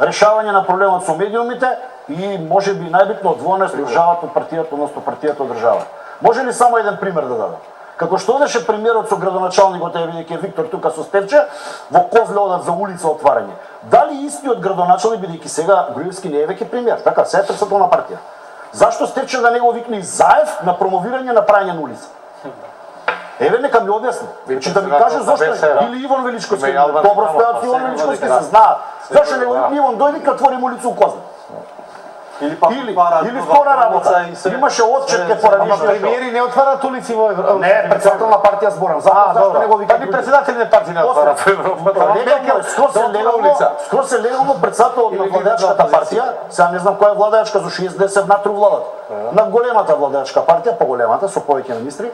решавање на проблемот со медиумите и можеби најбитно одвоеност државата од партијата, односно партијата од држава. Може ли само еден пример да дадам? Како што одеше премиерот со градоначалникот, бидејќи е Виктор тука со Стевче, во Козле одат за улица отварање. Дали истиот градоначалник, бидејќи сега Груевски не е веќе премиер, така, се е председател на партија. Зашто Стевче да не го викне и Заев на промовирање на прајање на улица? Еве нека ми објасни. Значи да ми каже зошто или Иван Величковски. Добро стојат Иван Величковски, се знаат. Зашто не го викне Иван дојди да отворим улица у Козле? Или втора работа. Имаше отчет ке поранишно. Премиери не отварат улици во Европа. Не, председател на партија зборам. Зашто не го вика? Па ни председатели на партија не отварат во Европа. Скроз е легално председател на владеачката партија, сега не знам која е владеачка, зашто 60 внатре владат. На големата владеачка партија, поголемата, со повеќе министри,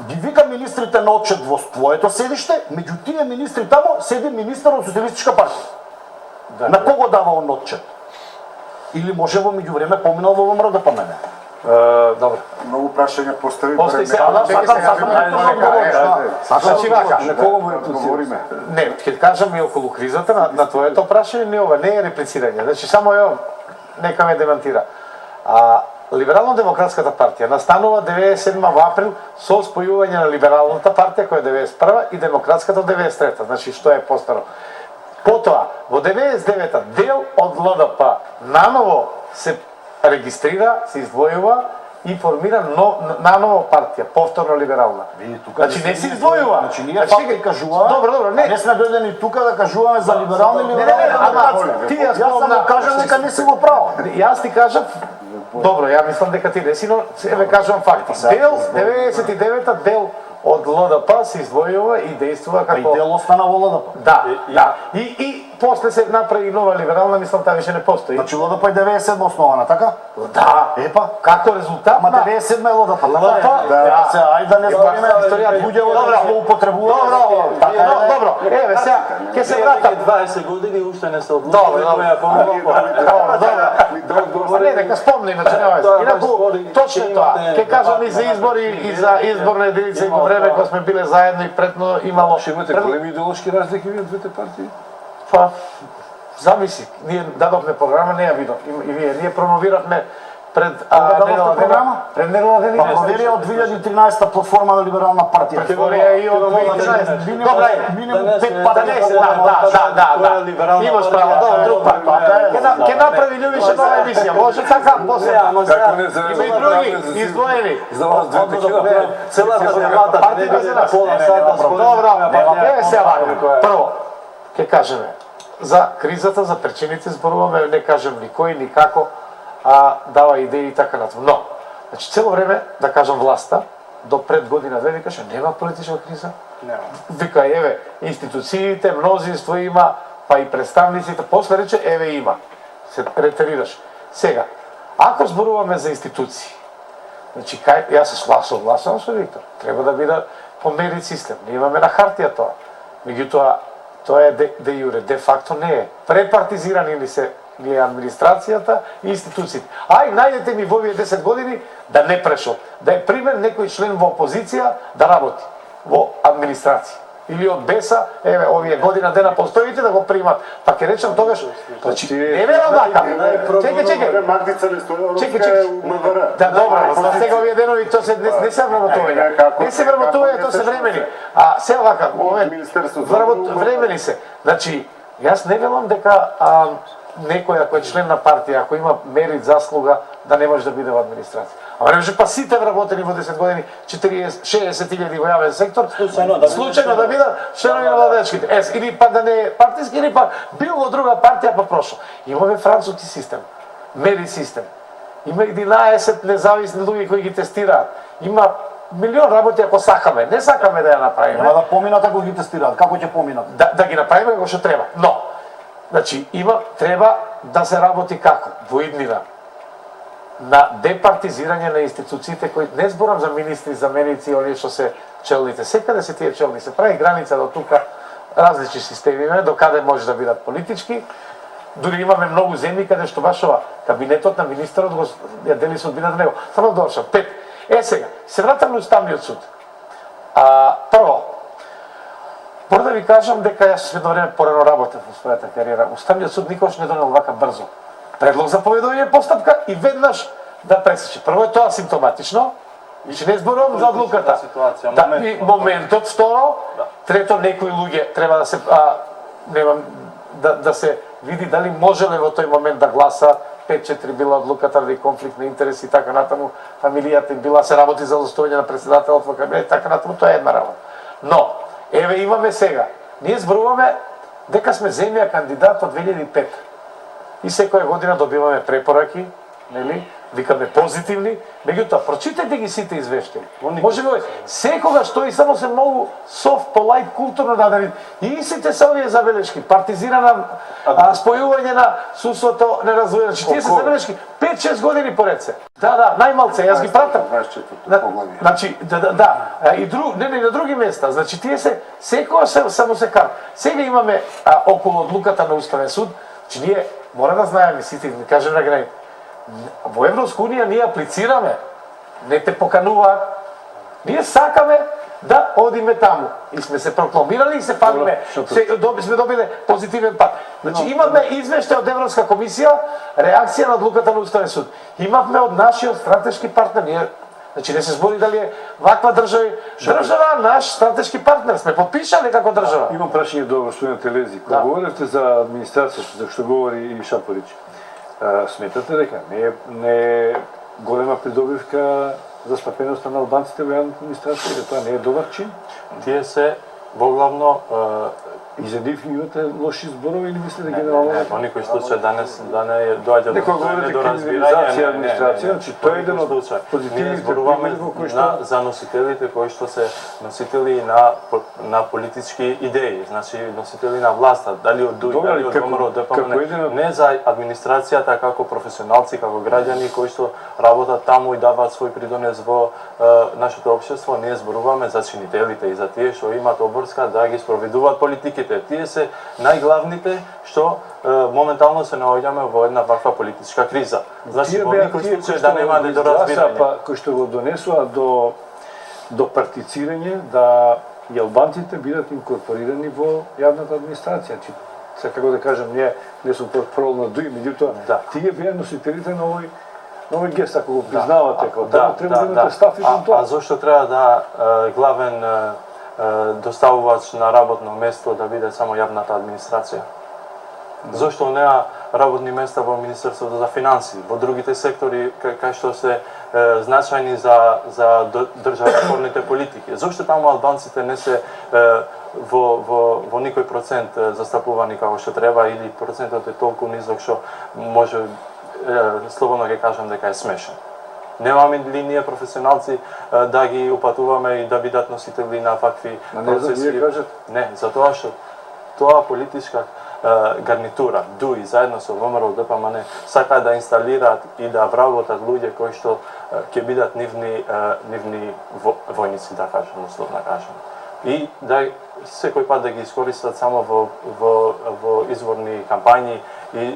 ги вика министрите на отчет во твоето седиште, меѓу тие министри тамо седи министер од социјалистичка партија. На кого дава он отчет? Или може во меѓувреме поминал во ВМРО да помене? Добро. Многу прашања постави Постои се, пред чекај сега, значи вака, На кого му говориме. не, ќе кажам и околу кризата на твоето прашање, не ова не е реплицирање. Значи само ја нека ме демантира. Либерално-демократската партија настанува 97 во април со спојување на либералната партија која е 91 и демократската 93, значи што е постаро. Потоа во 99-та дел од ЛДП наново се регистрира, се издвојува и формира наново партија, повторно либерална. Значи не се издвојува. Значи ние факти кажуваме. Добро, Не сме дојдени тука да кажуваме за либерални или Не, ти ја Јас само кажам дека не си го право. Јас ти кажав, добро, ја мислам дека ти не си, но еве кажувам факти. Дел 99-та дел од ЛДП се издвојува и действува Па и како дел остана во ЛДП. да. И после се направи нова либерална, мислам таа више не постои. Значи ЛДП е 97 основана, така? Да. Епа, Како резултат ама на 97 е ЛДП. ЛДП, Да, се ајде да не збориме историја луѓе добро. да злоупотребуваат. Добро, еве сега ќе се вратам. 20 години уште не се Добро, добро. Не, нека спомни, иначе нема веќе. Инаку, точно е тоа. Ќе кажам и за избори, и за изборна единица и во време кога сме биле заедно и претно имало... Ще имате големи идеолошки разлики ви од двете партии? Па, замисли, ние дадовме програма, не ја видов. И вие, ние промовиравме пред дадовте програма? Пред недела ден. Па проверија од 2013 платформа на либерална партија. Категорија и од 2013. Добра, минимум 5 да пати. не се, да. Имаш право, добро, друг пат. Ќе направи Љубиша нова емисија, може така, после. Како не за Има и други, издвоени. За вас двете ќе направи. Целата дебата не биде на пола сата според. Добро, еве се вака. Прво, ќе кажеме, за кризата, за причините зборуваме, не кажем ни кој, ни како, дава идеи и така натаму. Но, значи цело време, да кажам власта, до пред година-две викаше, нема политичка криза. Нема. Вика, еве, институциите, мнозинство има, па и представниците, после рече, еве има. Се ретерираш. Сега, ако зборуваме за институции, значи, јас се согласувам со Виктор, треба да биде по мерит систем. Ние имаме на хартија тоа. Меѓутоа, тоа е де јуре, де факто не е. Препартизирани ли се ни администрацијата и институциите. Најдете ми во овие 10 години да не прешол, да е пример некој член во опозиција да работи во администрација. Или од БЕСА, еве, овие година дена постоите да го примат. Па ќе речем тогаш, значи, не верам вака. Чекај. Магдица Нестојановска Чекај. е у МВР. Да, добро, сега овие денови тоа се не се вработување. Не се вработување, тоа се времени. Се вака, времени се. Значи, јас не велам дека некој ако е член на партија, ако има мерит заслуга, да не може да биде во администрација. Ама не може па сите вработени во 10 години, 60.000 во јавен сектор, случајно да бидат членови на владеачките. Или па да не е партиски, или па бил во друга партија па прошол. Имаме француски систем, мерит систем. Има 11 независни луѓе кои ги тестираат. Има милион работи ако сакаме. Не сакаме да ја направиме. Нема да поминат ако ги тестираат. Како ќе поминат? Да ги направиме како што треба. Но, значи, треба да се работи како? Во иднина. На департизирање на институциите кои не зборам за министри, заменици, оние што се челните. Секаде се тие челни. Се прави граница до тука, различни системи имаме, до каде може да бидат политички. Дури имаме многу земји каде што баш ова кабинетот на министерот го ја дели судбината него. Само да довршам. 5. Сега, се вратам на Уставниот суд. Прво, мора да ви кажам дека јас едно време порано работев во својата кариера. Уставниот суд никош не донел вака брзо предлог за поведување постапка и веднаш да пресече. Прво е тоа симптоматично, значи не зборувам за одлуката. И моментот, второ, трето, некои луѓе треба да се да се види дали можеле во тој момент да гласа 5-4 била одлуката ради конфликт на интереси и така натаму, фамилијата им била, се работи за оставување на претседателот во кабинет и така натаму, тоа е една работа. Но, еве имаме сега, ние зборуваме дека сме земја кандидат од 2005. И секоја година добиваме препораки, нели? Викаме позитивни, меѓутоа прочитајте ги сите извештаи. Можеби секогаш тој само се многу софт, полајт, културно дадени. И сите се овие забелешки, партизирана спојување на суството неразвоено. Значи тие се забелешки 5-6 години поред се. Да, најмалце, јас ги пратам. 24 поглави. Значи, и на други места. Значи тие се секогаш само се кар. Сега имаме околу одлуката на Уставен суд, че ние мора да знаеме сите, да кажеме на граѓаните. во Европска унија ние аплицираме, не те покануваат. Ние сакаме да одиме таму. И сме се прокламирали и се фалиме. Сме добиле позитивен пат. Значи имавме извештај од Европска комисија, реакција на одлуката на Уставен суд. Имавме од нашиот стратешки партнер. Ние, значи не се збори дали е ваква држава наш стратешки партнер. Сме подпишале како држава. Имам прашање до господин Телези. Кога говорите за администрацијата, за што говори и Шапорич, сметате дека не е голема придобивка за стапеноста на албанците во јавната администрација, дека тоа не е добар чин? Тие се воглавно И за нив имате лоши зборови или мислите генерално? во никој случај да не доаѓа Некој говорите до криминализација администрација, значи тоа е еден од Ние позитивните зборуваме примери во кои што за носителите кои што се носители на политички идеи, значи носители на власта, дали од ДУИ, дали од ВМРО, ДПМН, не за администрацијата како професионалци, како граѓани кои што работат таму и даваат свој придонес во нашето општество. Ние зборуваме за чинителите и за тие што имаат обврска да ги спроведуваат политиките. Тие се најглавните што моментално се наоѓаме во една ваква политичка криза. Значи во никој случај да нема недоразбирање. Кои што го донесува до партицирање да и албанците бидат инкорпорирани во јавната администрација. Се како да кажам, не сум портфол на ДУИ, меѓутоа тие беа носителите на овој гест, ако го признавате, како таму треба да имате став и кон тоа. А зошто треба да главен доставувач на работно место да биде само јавната администрација? Зошто неа работни места во Министерството за финансии, во другите сектори кај што се значајни за државотворните политики? Зошто таму албанците не се во никој процент застапувани како што треба или процентот е толку низок што може слободно ќе кажам дека е смешен? Немаме ли ние професионалци да ги упатуваме и да бидат носители на вакви процеси? Не, затоа што тоа политичка гарнитура, ДУИ, заедно со ВМРО, ДПМН, сакаат да инсталираат и да вработат луѓе кои што ќе бидат нивни војници, да кажем, условно кажем. И да секој пат да ги искористат само во изворни кампањи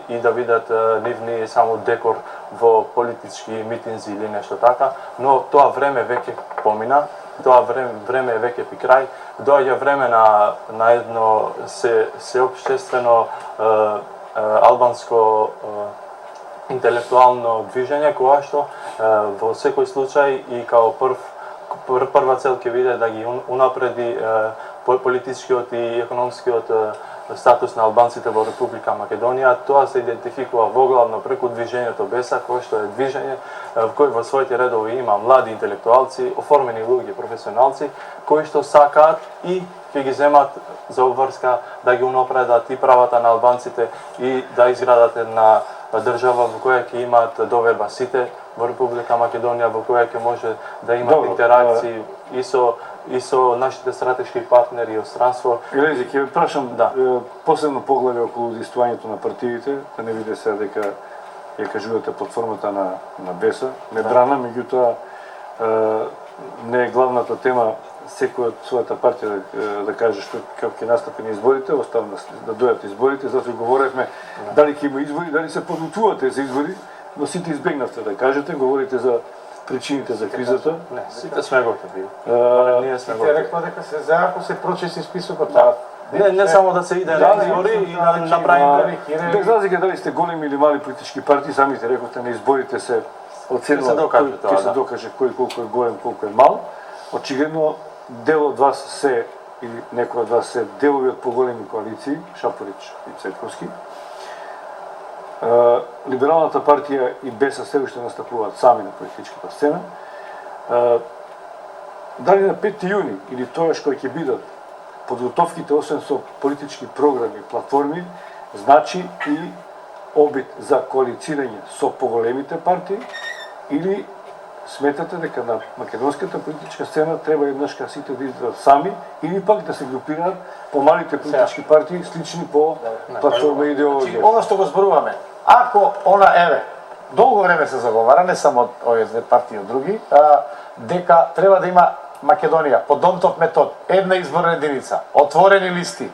и да бидат нивни само декор во политички митинзи или нешто така, но тоа време веќе помина, тоа време е веќе при крај, доаѓа време на едно сеопштествено албанско интелектуално движење, кога што во секој случај и као прва цел ќе биде да ги унапреди политичкиот и економскиот статус на албанците во Република Македонија. Тоа се идентификува воглавно преку движењето БЕСА, кое што е движење кој во своите редови има млади интелектуалци, оформени луѓе, професионалци, кои што сакаат и ќе ги земат за обврска да ги унапредат и правата на албанците и да изградат една држава во која ќе имаат доверба сите во Република Македонија, во која ќе може да имат интеракции и со нашите стратешки партнери и странство. Елези, ќе ве прашам последно поглавје околу действувањето на партиите, да не биде сега дека ја кажувате платформата на БЕСА, не брана, меѓутоа не е главната тема секој од својата партија да каже што како ќе настапи на изборите, оставам да дојдат изборите, затоа говоревме дали ќе има избори, дали се подготвувате за избори, но сите избегнавте да кажете, говорите за причините за кризата. Не, сите сме готови. Ние сме готови. Ти рекла дека се за ако се прочиси списокот. Не само да се иде на избори и да направиме. Без разлика дали сте големи или мали политички партии, самите рековте на изборите се оценува ќе се докаже кој колку е голем, колку е мал. Очигледно дел од вас се или некој од вас се делови од поголеми коалиции, Шапорич и Цветковски. Либералната партија и БЕСА се уште настапуваат сами на политичката сцена. Дали на 5 јуни или тоаш кој ќе бидат подготовките, освен со политички програми, платформи, значи и обид за коалицирање со поголемите партии, или сметате дека на македонската политичка сцена треба еднашка сите да излезат сами, или пак да се групираат помалите политички партии, слични по платформа и идеологија? Оно што го зборуваме, ако долго време се заговара, не само од овие две партии, од други, дека треба да има Македонија по Донтов метод, една изборна единица, отворени листи.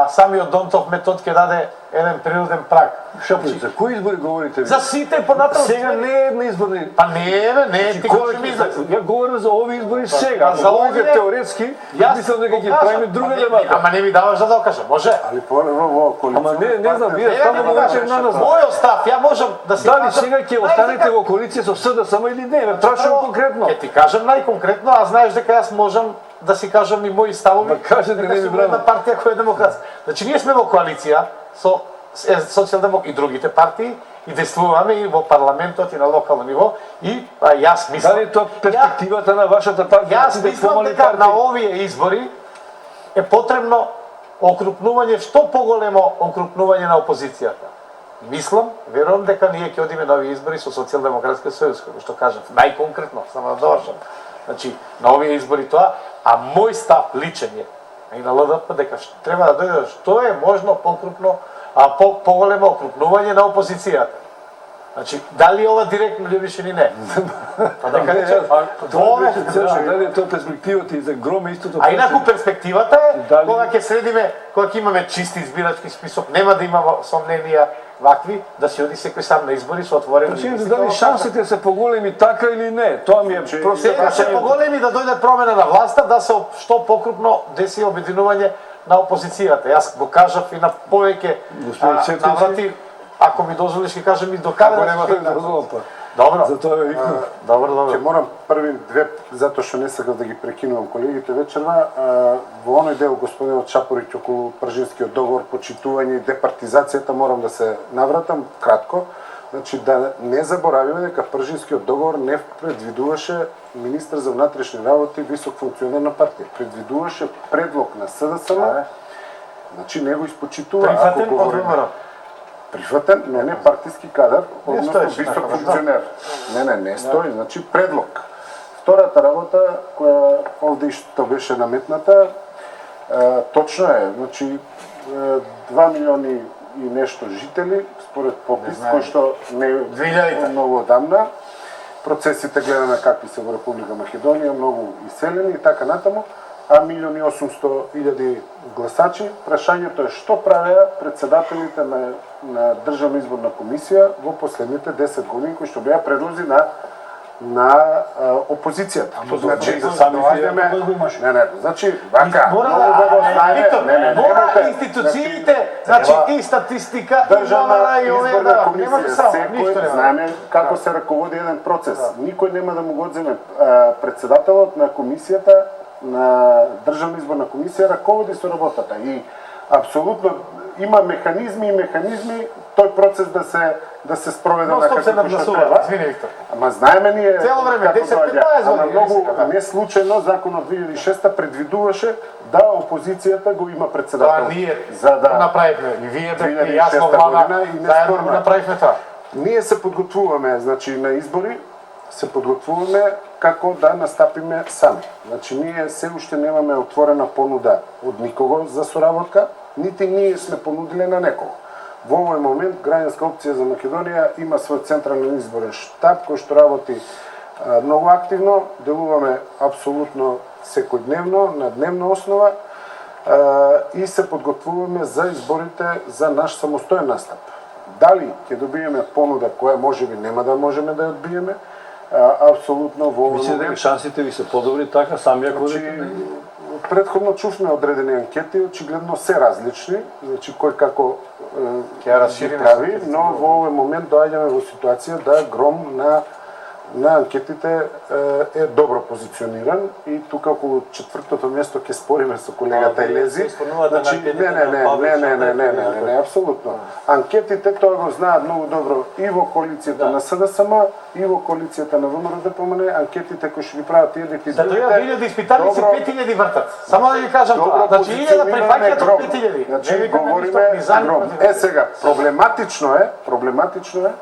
Самиот Донтов метод ќе даде еден природен праг. Шапоvić, за кои избори говорите ви? За сите понатаму. Сега не е една изборни. Па не, не, ти кажеш ми за... Ја говорам за овие избори сега. за За овие- овие теоретски, мислам дека ги правиме друга дебата. Ама не ми даваш да докажам, може? Али во коалиција. Ама не знам, вие Не, стално не, повеќе не, на нас. Мојот став, ја можам да си Дали сега ќе останете во коалиција со СДСМ или не? Ме прашувам конкретно. Ќе ти кажам најконкретно, а знаеш дека јас можам да си кажам и мои ставови. Ма кажете, дека не ми сум бранам. една партија која е демократска. Значи ние сме во коалиција со социјалдемократи и другите партии и действуваме и во парламентот и на локално ниво и јас мислам. Дали е тоа перспективата на вашата партија? Јас мислам дека на овие избори е потребно окрупнување, што поголемо окрупнување на опозицијата. Мислам, верувам дека ние ќе одиме на овие избори со Социјалдемократска сојуз, како што кажав, најконкретно, само да довршам. Значи, на овие избори тоа, а мој став личен е и на ЛДП дека треба да дојде што е можно покрупно, поголемо окрупнување на опозицијата. Значи, дали ова директно љубиш или не? Па дека рече, Дали е тоа перспективата и за Гром истото? а инаку перспективата е, Дали- кога ќе средиме, кога ќе имаме чист избирачки список, нема да има сомненија вакви, да си оди секој сам на избори со отворени Причините листи. дали шансите се поголеми така или не? Тоа ми е просто Сега се поголеми да дојде промена на власта, да се што покрупно деси обединување на опозицијата. Јас го кажав и на повеќе Господин Цветковски. наврати, ако ми дозволиш ќе кажам и до каде Ако да нема се да дозволам па. Добро. За тоа ве викнав. Добро, Ќе добро. морам први две, затоа што не сакав да ги прекинувам колегите вечерва, во оној дел господинот Шапоvić околу Пржинскиот договор, почитување и департизацијата морам да се навратам кратко. Значи да не заборавиме дека Пржинскиот договор не предвидуваше министар за внатрешни работи висок функционер на партија. Предвидуваше предлог на СДСМ. Значи не го испочитува. Прифатен ако говориме. одговор. Прифатен, но не партиски кадар, односно стоеше висок такова, да. функционер. Не стои, значи предлог. Втората работа, која овде што беше наметната, точно е, значи 2 милиони и нешто жители, според попис, кој што не е 2000-та. многу одамна. Процесите гледаме какви се во Република Македонија, многу иселени и така натаму, а 1.800.000 гласачи. Прашањето е што правеа председателите на Државна изборна комисија во последните 10 години кои што беа предлози на опозицијата. Значи, за сами доаѓаме... Не, значи, вака, Мора многу добро знаеме... Виктор, мора немате- институциите, значи и статистика, и Државна номера, и овие, изборна да, нема комисија, само, секој ништо нема. знаеме како се раководи еден процес. Никој нема да му го одземе председателот на комисијата, на Државна изборна комисија, раководи со работата. И апсолутно има механизми тој процес да се спроведе Но на стоп се како што надгласува, треба. извини Виктор. Ама знаеме ние Цело време, како 10-15 доаѓа. Ама години многу сега, да. не случајно законот 2006 предвидуваше да опозицијата го има председател. Тоа ние за да го направивме. И вие бе, и јас 2006 во влада, година и не заедно го спорно. направивме тоа. Ние се подготвуваме, значи на избори се подготвуваме како да настапиме сами. Значи ние се уште немаме отворена понуда од никого за соработка, нити ние сме понудиле на некого. Во овој момент Граѓанска опција за Македонија има свој централен изборен штаб кој што работи многу активно, делуваме апсолутно секојдневно, на дневна основа и се подготвуваме за изборите за наш самостоен настап. Дали ќе добиеме понуда која можеби нема да можеме да ја одбиеме, апсолутно во овој Мислите дека момент. шансите ви се подобри така, сами ако Значи, предходно чувме одредени анкети, очигледно се различни, значи кој како Ќе ја расшириме прави, анкетите. но во овој момент доаѓаме во ситуација да Гром на анкетите е добро позициониран и тука околу четвртото место ќе спориме со колегата Елези. се исполнуваат на Значи, анкетите не, на Павле не, апсолутно. Анкетите тоа го знаат многу добро и во коалицијата на СДСМ, и во коалицијата на ВМРО-ДПМН, анкетите кои што ги прават едните и Да дојдат 1000 испитаници, добро- 5000 вртат. Само да ви кажам Добро тоа. Значи 1000 позициониране прифаќаат Гром. од 5000. Значи, Не викаме говориме ништо, ни за, ни Гром. против. Сега, проблематично е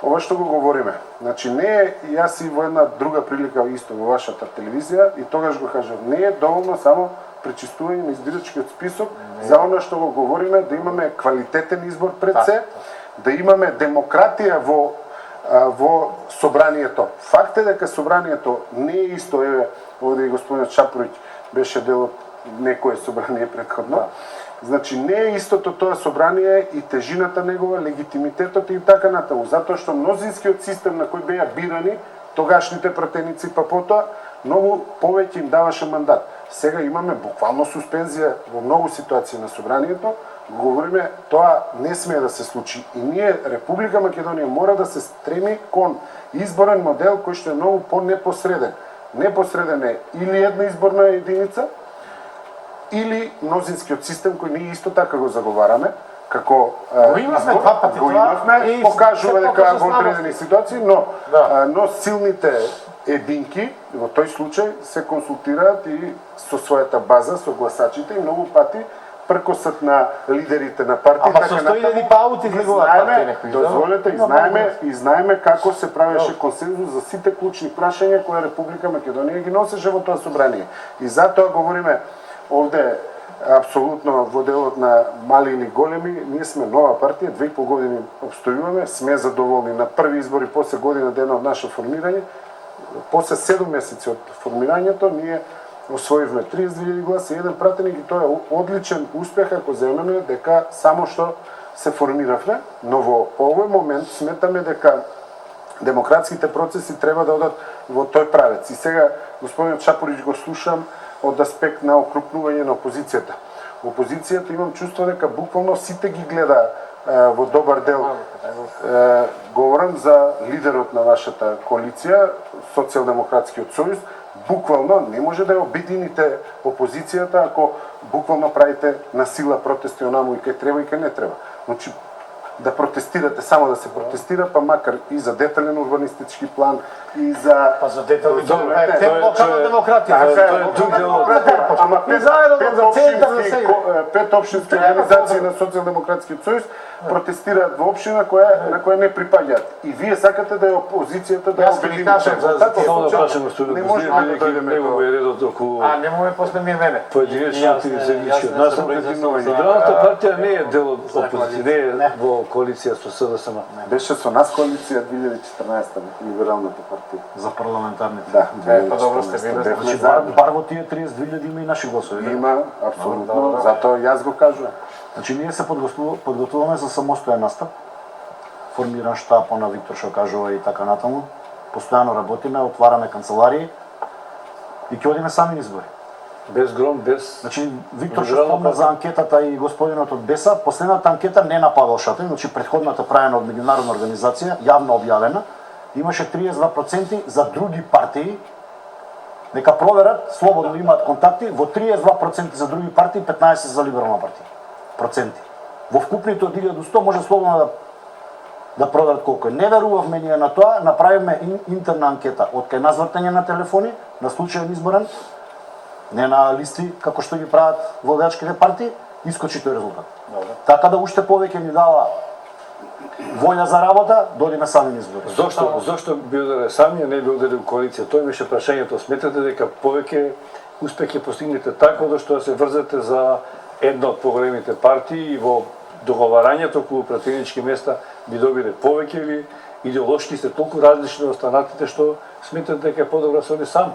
ова што го говориме. Значи не е, јас и во една друга прилика исто во вашата телевизија и тогаш го кажав, не е доволно само пречистување на избирачкиот список за она што го говориме, да имаме квалитетен избор пред се, да имаме демократија во собранието. Факт е дека собранието не е исто, еве, овде и господинот Шапоvić беше дел од некое собрание претходно. Значи не е истото тоа собрание и тежината негова, легитимитетот и така натаму, затоа што мнозинскиот систем на кој беа бирани тогашните пратеници, па потоа многу повеќе им даваше мандат. Сега имаме буквално суспензија во многу ситуации на собранието, говориме тоа не смее да се случи и ние Република Македонија мора да се стреми кон изборен модел кој што е многу по-непосреден. Непосреден е или една изборна единица или мнозинскиот систем кој ние исто така го заговараме, како Го имавме два пати го това имавме, и покажува се дека покажа во слабост. одредени ситуации, но Да. но силните единки во тој случај се консултираат и со својата база, со гласачите и многу пати пркосот на лидерите на партии. Ама со 100.000 паути излегуваат партии некои, да? дозволете, Има и знаеме како се правеше консензус за сите клучни прашања кои Република Македонија ги носеше во тоа собрание. И затоа говориме овде апсолутно во делот на мали или големи, ние сме нова партија, 2,5 години обстојуваме, сме задоволни на први избори после година дена од наше формирање. После 7 месеци од формирањето ние освоивме 32.000 гласа и еден пратеник и тоа е одличен успех ако земеме дека само што се формиравме, но во овој момент сметаме дека демократските процеси треба да одат во тој правец. И сега господинот Шапорич го слушам од аспект на окрупнување на опозицијата. Опозицијата имам чувство дека буквално сите ги гледа во добар дел. Говорам за лидерот на вашата коалиција, Социјалдемократскиот сојуз, буквално не може да ја обедините опозицијата ако буквално правите на сила протести онаму и кај треба и кај не треба. Значи, да протестирате, само да се протестира, па макар и за детален урбанистички план, и за... Па за детален Добре, те локална демократија. Така е, друг дел од- ама И заедно за центар за сега. пет општински организации на Социјалдемократскиот сојуз протестираат во општина на која не припаѓаат. И вие сакате да е опозицијата да ја Јас ќе ви обедините. кажам за Така, Само да случај, прашам господин не Кузмир, можеме да бидејќи дојдеме него до... е редот околу А немаме после мене. поединечните и заеднички јас односи. не сум произнесен за- Либералната партија не е дел од за опозиција, не е Не. во коалиција со СДСМ. Беше со нас коалиција 2014 либералната партија. За парламентарните. Да, па добро сте били, бевме Значи заедно. бар во тие 32.000 има и наши гласови. да? Има, апсолутно, затоа јас го кажувам. Значи ние се подготвуваме за самостоен настап. Формиран штаб на Виктор што кажува и така натаму. Постојано работиме, отвараме канцеларии и ќе одиме сами на избори. Без гром, без... Значи Виктор што Либерална спомна партија. за анкетата и господинот од Беса, последната анкета не на Павел Шатен, значи претходната правена од меѓународна организација, јавно објавена, имаше 32% за други партии. Нека проверат, слободно имаат контакти, во 32% за други партии, 15% за либерална партија. Проценти. Во вкупните од 1100 може слободно да проверат колку е. Не верувавме ние на тоа, направивме интерна анкета од кај нас вртење на телефони, на случаен изборен, не на листи како што ги прават владеачките партии, искочи тој резултат. Така да уште повеќе ни дава волја за работа, додиме сами на избори. Зошто би оделе сами, а не би оделе у коалиција? Тоа беше прашањето. Сметате дека повеќе успех ќе постигнете така да што да се врзете за една од поголемите партии и во договарањето околу пратенички места би добиле повеќе или идеолошки сте толку различни од останатите што сметате дека е подобро да се оди сам?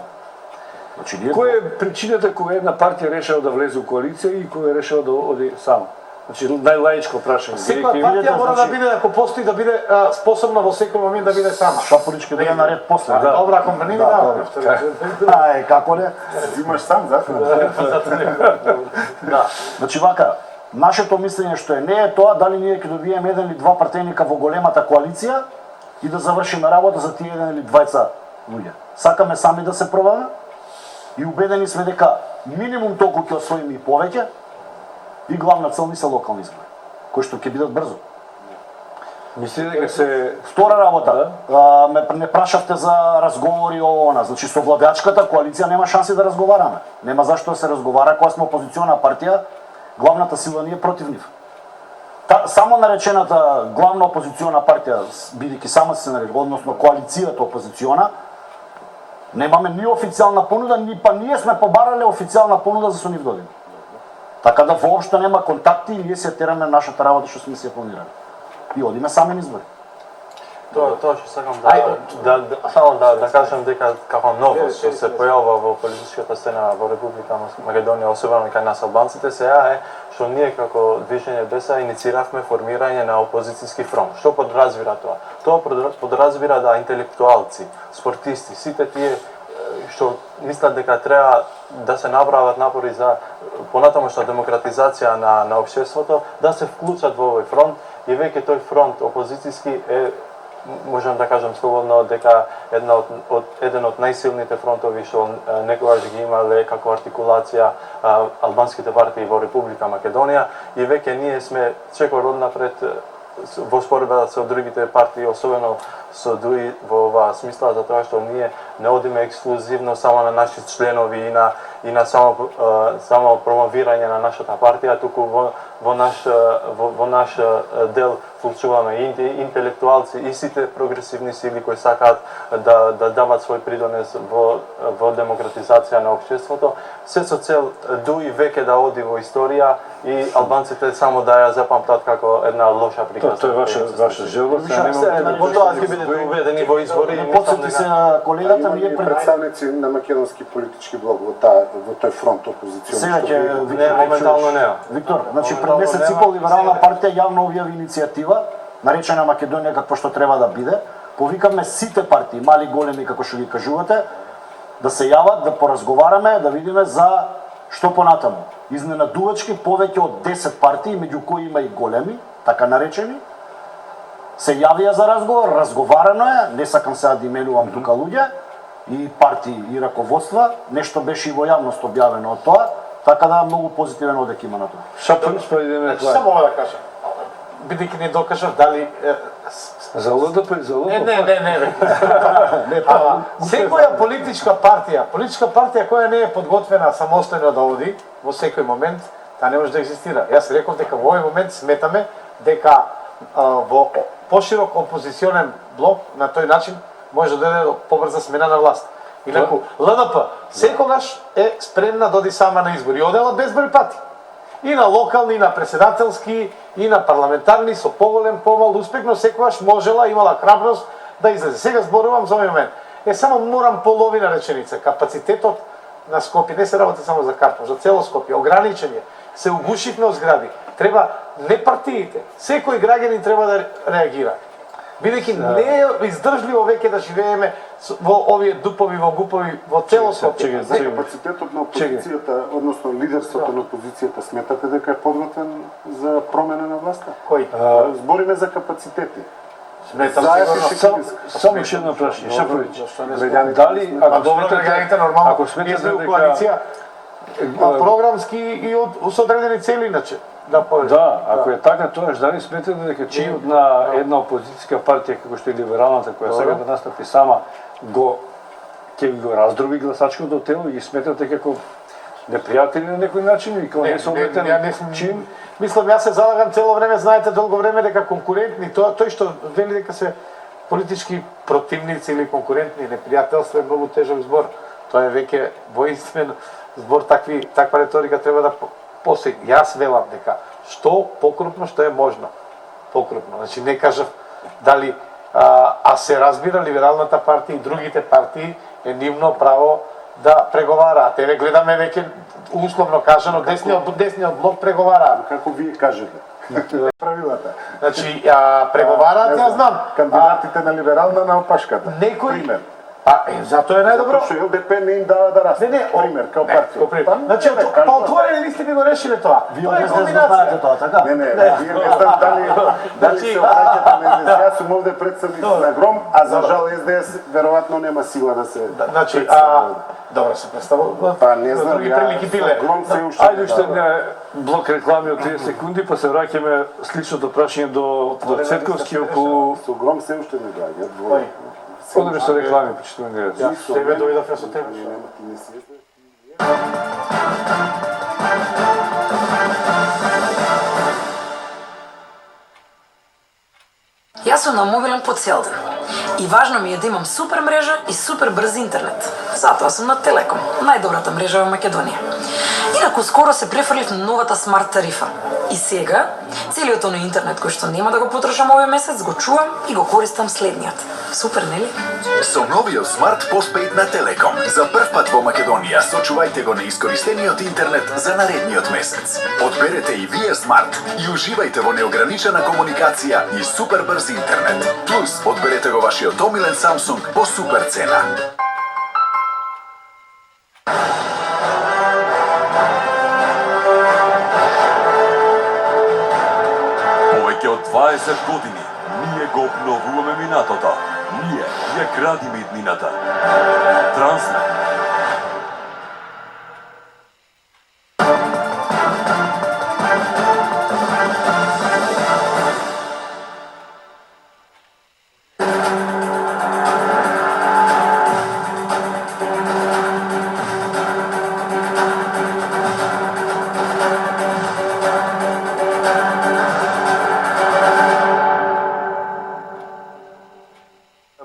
Значи ние Која е причината кога една партија решава да влезе у коалиција и која решава да оди сам? Значи најлаичко прашање. Секоја Бидејќи- партија мора да значи- биде, ако постои, да биде способна во секој момент да биде сама. Шапорич ќе дојде наред после. Да. Добра, ако не ми Да, дава. Ај, како не? Имаш сам затоа. Да. Значи вака, нашето мислење што не е тоа дали ние ќе добиеме еден или два партеника во големата коалиција и да завршиме работа за тие еден или двајца луѓе. Сакаме сами да се пробаме и убедени сме дека минимум толку ќе освоиме и повеќе и главна цел ни се локални избори, кои што ќе бидат брзо. Мислите дека се Втора работа, ме не прашавте за разговори ово она. Значи со владеачката коалиција нема шанси да разговараме. Нема зашто да се разговара кога сме опозициона партија, главната сила ни е против нив. Само наречената главна опозициона партија, бидејќи сама се нарече, односно коалицијата опозициона, немаме ни официјална понуда, ни па ние сме побарале официјална понуда за со нив додиме. Така да воопшто нема контакти и ние се тераме нашата работа што сме се планирали. И одиме сами на избори. Тоа што сакам само да кажам дека како новост што се појавува во политичката сцена во Република Македонија, особено кај нас албанците, сега е што ние како движење БЕСА иницииравме формирање на опозицијски фронт. Што подразбира тоа? Тоа подразбира да интелектуалци, спортисти, сите тие што мислат дека треба да се направат напори за понатамошна демократизација на општеството, да се вклучат во овој фронт и веќе тој фронт опозицијски е, можам да кажам слободно, дека еден од најсилните фронтови што некогаш ги имале како артикулација албанските партии во Република Македонија и веќе ние сме чекор однапред во споредба со другите партии, особено со ДУИ во оваа смисла, затоа што ние не одиме ексклузивно само на наши членови и на само промовирање на нашата партија, туку во наш дел вклучуваме и интелектуалци и сите прогресивни сили кои сакаат да дават свој придонес во демократизација на општеството, се со цел ДУИ веќе да оди во историја и албанците само да ја запамтат како една лоша приказна. Тоа е ваша желба, Во тоа ќе бидете уведени во избори. Потсети се колегата, ние представници на македонски политички блок во тој фронт опозицијон. Сега ќе Не, моментално не. Виктор, значи пред месец и пол Либерална партија јавно објави иницијатива, наречена Македонија како што треба да биде. Повикаме сите партии, мали, големи, како што ги кажувате, да се јават, да поразговараме, да видиме за што понатаму. Изненадувачки повеќе од 10 партии, меѓу кои има и големи, така наречени, се јавија за разговор, разговарано е, не сакам сега да именувам тука луѓе, и партии и раководства, нешто беше и во јавност објавено од тоа, така да многу позитивен одек има на тоа. Шапо идеме тоа. Само да кажам, бидејќи не докажав дали За ЛДП и за ЛДП. Не, секоја политичка партија која не е подготвена самостојно да оди во секој момент, таа не може да екзистира. Јас реков дека во овој момент сметаме дека во поширок опозиционен блок на тој начин може да дојде до побрза смена на власт. Инаку ЛДП секогаш е спремна да оди сама на избори, одела безброј пати. И на локални, и на председателски, и на парламентарни со поголем, помал успех, но секогаш можела, имала храброст да излезе. Сега зборувам за овој момент. Само морам половина реченица. Капацитетот на Скопје не се работи само за Карпов, за цело Скопје. Ограничен е. Се угушивме од згради. Треба не партиите, секој граѓанин треба да реагира. Бидејќи не е издржливо веќе да живееме во овие дупови, во гупови, во цело Скопје. За капацитетот на опозицијата, односно лидерството на опозицијата, сметате дека е подготвен за промена на власта? Кој? Збориме за капацитети. Сметам Само уште едно прашање, Шаповиќ. Дали, Ако добро граѓаните нормално, ако сметате дека дека коалиција програмски и со одредени цели иначе. Да, ако е така, тоа дали сметате дека чинот на една опозицијска партија како што е либералната, која сега да настапи сама, ќе го раздроби гласачкото тело и ги сметате како непријатели на некој начин и како несоветен чин? Мислам, јас се залагам цело време, знаете, долго време дека конкурентни, тој што вели дека се политички противници или конкурентни непријателства е многу тежок збор. Тоа е веќе воинствен збор, таква реторика треба да постои. Јас велам дека што покрупно, што е можно. Покрупно. Значи не кажав дали се разбира либералната партија и другите партии е нивно право да преговараат. Еве гледаме веќе условно кажано десниот блок преговараат. Како вие кажете? Правилата. Значи преговараат, јас знам. Кандидатите на либерална на опашката. Некој затоа е најдобро. Што ЛДП не им дава да расте. Пример, као партија. Значи, па отворени листи би го решиле тоа. Вие не знаете тоа, така? Не, вие не знам дали се обраќате на СДС. Јас сум овде представник на ГРОМ, а за жал СДС веројатно нема сила да се. Значи, добро се представува. Па не знам, други прилики биле. ГРОМ се уште. Ајде уште една блок реклами од 30 секунди, па се враќаме сличното прашање до Цетковски околу. Со ГРОМ се уште не доаѓа. Одеме со реклами, почитувани гледачи. Тебе дојдовме со тебе. Јас сум на мобилен по цел ден. И важно ми е да имам супер мрежа и супер брз интернет. Затоа сум на Телеком, најдобрата мрежа во Македонија. Инаку скоро се префрлив на новата смарт тарифа. И сега, целиот оној интернет кој што нема да го потрошам овој месец, го чувам и го користам следниот. Супер, нели? Со новиот Smart Postpaid на Телеком. За прв пат во Македонија сочувајте го неискористениот интернет за наредниот месец. Одберете и вие Smart и уживајте во неограничена комуникација и супер брз интернет. Плюс, одберете го вашиот омилен Samsung по супер цена. Повеќе од 20 години ние го обновуваме минатото. Ние ја градиме иднината. Трансмет.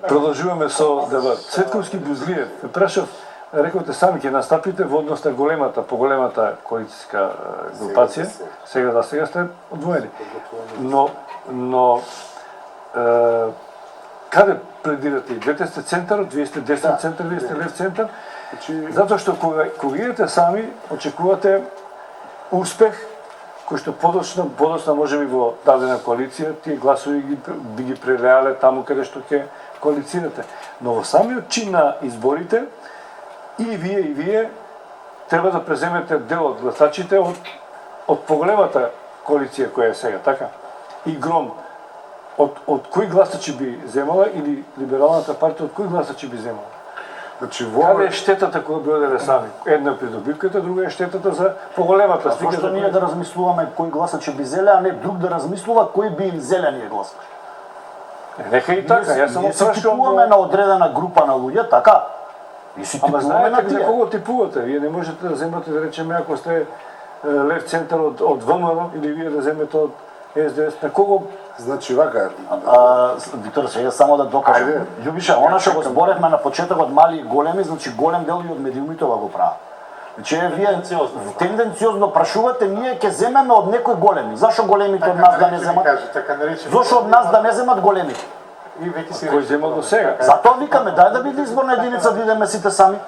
Продолжуваме со дебат. Цветковски Бузлиев, прашав, рековте сами ќе настапите во однос на големата, поголемата коалицијска групација. Сега сте одвоени. Но каде пледирате? Двете сте центарот, вие сте десен центар, вие сте лев центар. Затоа што кога идете сами, очекувате успех кој што подоцна може би во дадена коалиција, тие гласови би ги прелеале таму каде што ќе коалицирате. Но во самиот чин на изборите и вие треба да преземете дел од гласачите од поголемата коалиција која е сега, така? И Гром, од кои гласачи би земала или Либералната партија од кои гласачи би земала? Значи, Каде е штетата која би оделе сами? Една е придобивката, друга е штетата за поголемата слика. Зошто ние да размислуваме кој гласачи би зеле, а не друг да размислува кој би им зелениот гласач? Нека и така, јас само Ние си прашувам. типуваме на одредена група на луѓе, така? И си Ама типуваме на знаете за тие. кого типувате? Вие не можете да земате, да речеме, ако сте лев центар од ВМРО или вие да земете од СДС, на кого? Значи вака, Виктор, сега само да докажам. Ајде. Љубиша, она што го зборевме на почетокот мали и големи, значи голем дел и од медиумите го прават. Значи вие тенденциозно прашувате, ние ќе земеме од некои големи. Зашо големите од нас да не земат? Зошто од нас да не земат големите? Кој земал до сега? Затоа викаме, дај да биде изборна единица, да идеме сите сами.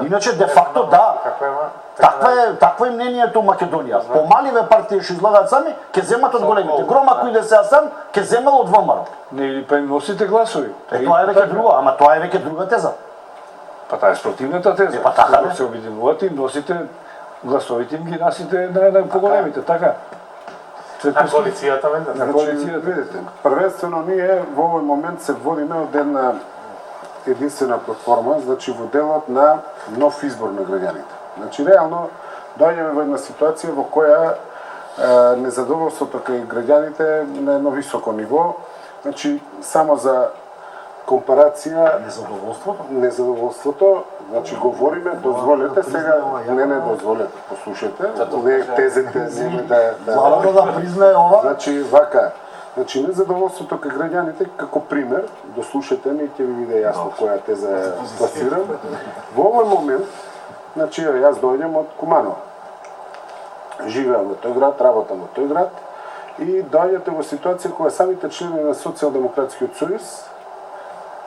Иначе, де факто, да. Такво е мнението у Македонија. Помаливе партии што излагаат сами, ќе земат од големите. Гром, ако иде сега сам, ќе земал од ВМРО. Не, или па им носите гласови. Тоа е веќе друга, ама тоа е веќе друга теза. Па таа е спротивната теза. Па така, Кога се обидинувате и носите гласовите им ги насите на поголемите, така? На коалицијата, На коалицијата. видите, првенствено ние во овој момент се водиме од една единствена платформа, значи во делот на нов избор на граѓаните. Значи реално доаѓаме во една ситуација во која незадоволството кај граѓаните на едно високо ниво. Значи само за компарација незадоволството, значи говориме, дозволете сега, не дозволете, послушайте, не тезете, не да Главно да признае ова. Значи вака, значи незадоволството кај граѓаните како пример, дослушате ми ќе ви биде јасно која теза ја пласирам. Во овој момент, значи јас доаѓам од Куманово. Живеам во тој град, работам во тој град и доаѓате во ситуација кога самите членови на Социјалдемократскиот сојуз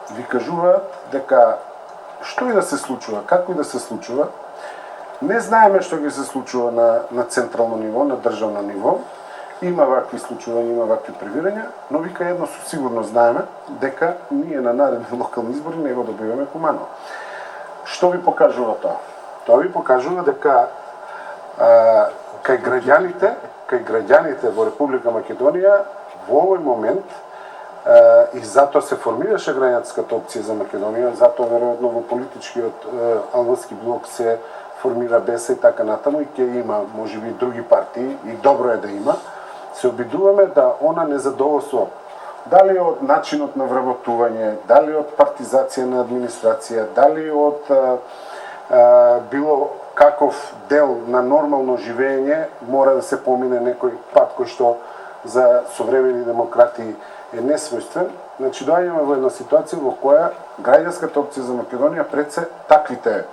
ви кажуваат дека што и да се случува, како и да се случува, не знаеме што ги се случува на централно ниво, на државно ниво. Има вакви случувања, има вакви превирања, но вика едно со сигурно знаеме дека ние на наредни локални избори не го добиваме Куманово. Што ви покажува тоа? Тоа ви покажува дека кај граѓаните во Република Македонија во овој момент и затоа се формираше граѓанската опција за Македонија, затоа веројатно во политичкиот албански блок се формира БЕС и така натаму и ќе има можеби други партии и добро е да има. Се обидуваме да она незадоволство, дали од начинот на вработување, дали од партизација на администрација, дали од било каков дел на нормално живење, мора да се помине некој пат кој што за современи демократи е несвојствен. Значи доаѓаме во една ситуација во која граѓанската опција за Македонија пред се таквите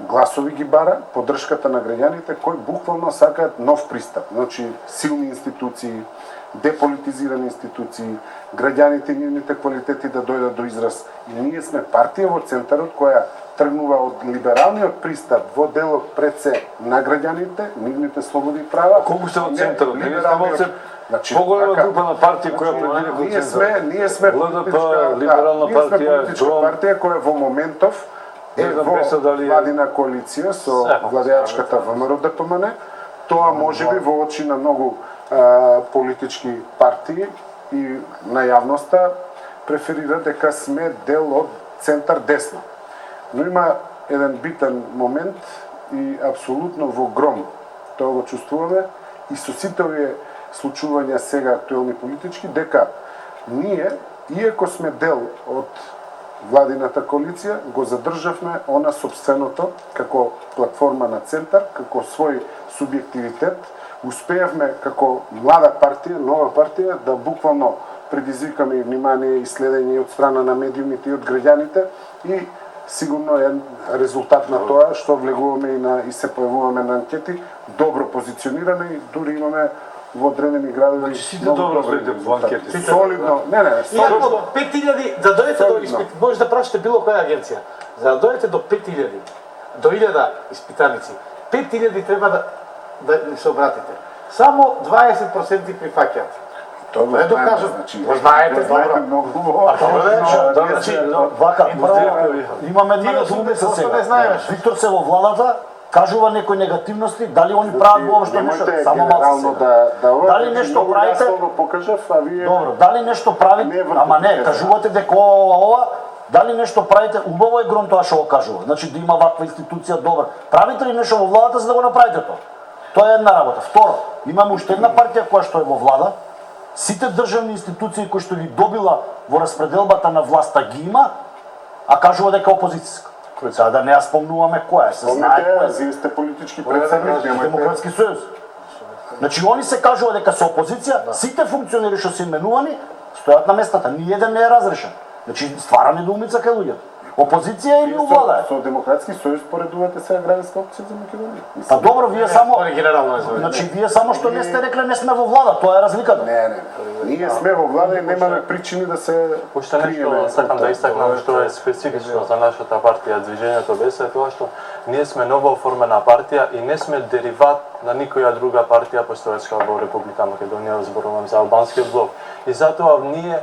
гласови ги бара, поддршката на граѓаните кои буквално сакаат нов пристап. Значи, силни институции, деполитизирани институции, граѓаните и нивните квалитети да дојдат до израз. И ние сме партија во центарот која тргнува од либералниот пристап во делот пред се на граѓаните, нивните слободи и права. Колку сте од центарот? Либералниот... Значи, поголема група на партија која пледира кон центарот. Ние сме ЛДП, либерална партија, ГРОМ, партија која во моментов е во владина коалиција со владеачката ВМРО ДПМН. Тоа можеби во очи на многу политички партии и на јавноста преферира дека сме дел од центар десно. Но има еден битен момент и апсолутно во ГРОМ тоа го чувствуваме и со сите овие случувања сега актуелни политички, дека ние, иако сме дел од владината коалиција, го задржавме она собственото како платформа на центар, како свој субјективитет, успеавме како млада партија, нова партија, да буквално предизвикаме и внимание и следење од страна на медиумите и од граѓаните и сигурно е резултат на тоа што влегуваме и се појавуваме на анкети, добро позициониране и дури имаме во одредени градови. Сите добро влегувате во анкети. Солидно, Иако 5000 да дојдете до испит, може да прашате било која агенција. За да дојдете до 5000, до 1000 испитаници, 5000 треба да ни се обратите. Само 20% прифаќаат. Тоа Не докажам. Го знаете добро. многу. Вака, имаме една недоумица сега. не знаеш. Виктор се во владата, кажува некои негативности, дали они прават воопшто нешто, само малку сега. Дали нешто правите? Покажав, а вие Добро, дали нешто правите? Ама не, кажувате дека ова, дали нешто правите? Убаво е ГРОМ тоа што го кажува. Значи да има ваква институција добра. Правите ли нешто во владата за да го направите тоа? Тоа е една работа. Второ, имаме уште една партија која што е во влада. Сите државни институции кои што ги добила во распределбата на власта ги има, а кажува дека е опозицијска. Сега да не ја спомнуваме која, се знае која. Вие сте политички представник, Демократски сојуз. Значи они се кажува дека се опозиција, сите функционери што се именувани стојат на местата, ниеден не е разрешен. Значи ствара недоумица кај луѓето. Опозиција или у влада? Со Демократски сојуз поредувате сега граѓанска опција за Македонија. Па добро, вие само Генерално не Значи вие само што не сте рекле не сме во влада, тоа е разликата. Не. Ние сме во влада и немаме причини да се Уште нешто сакам да истакнам што е специфично за нашата партија Движењето БЕС е тоа што ние сме ново оформена партија и не сме дериват на никоја друга партија постоечка во Република Македонија, зборувам за албанскиот блок. И затоа ние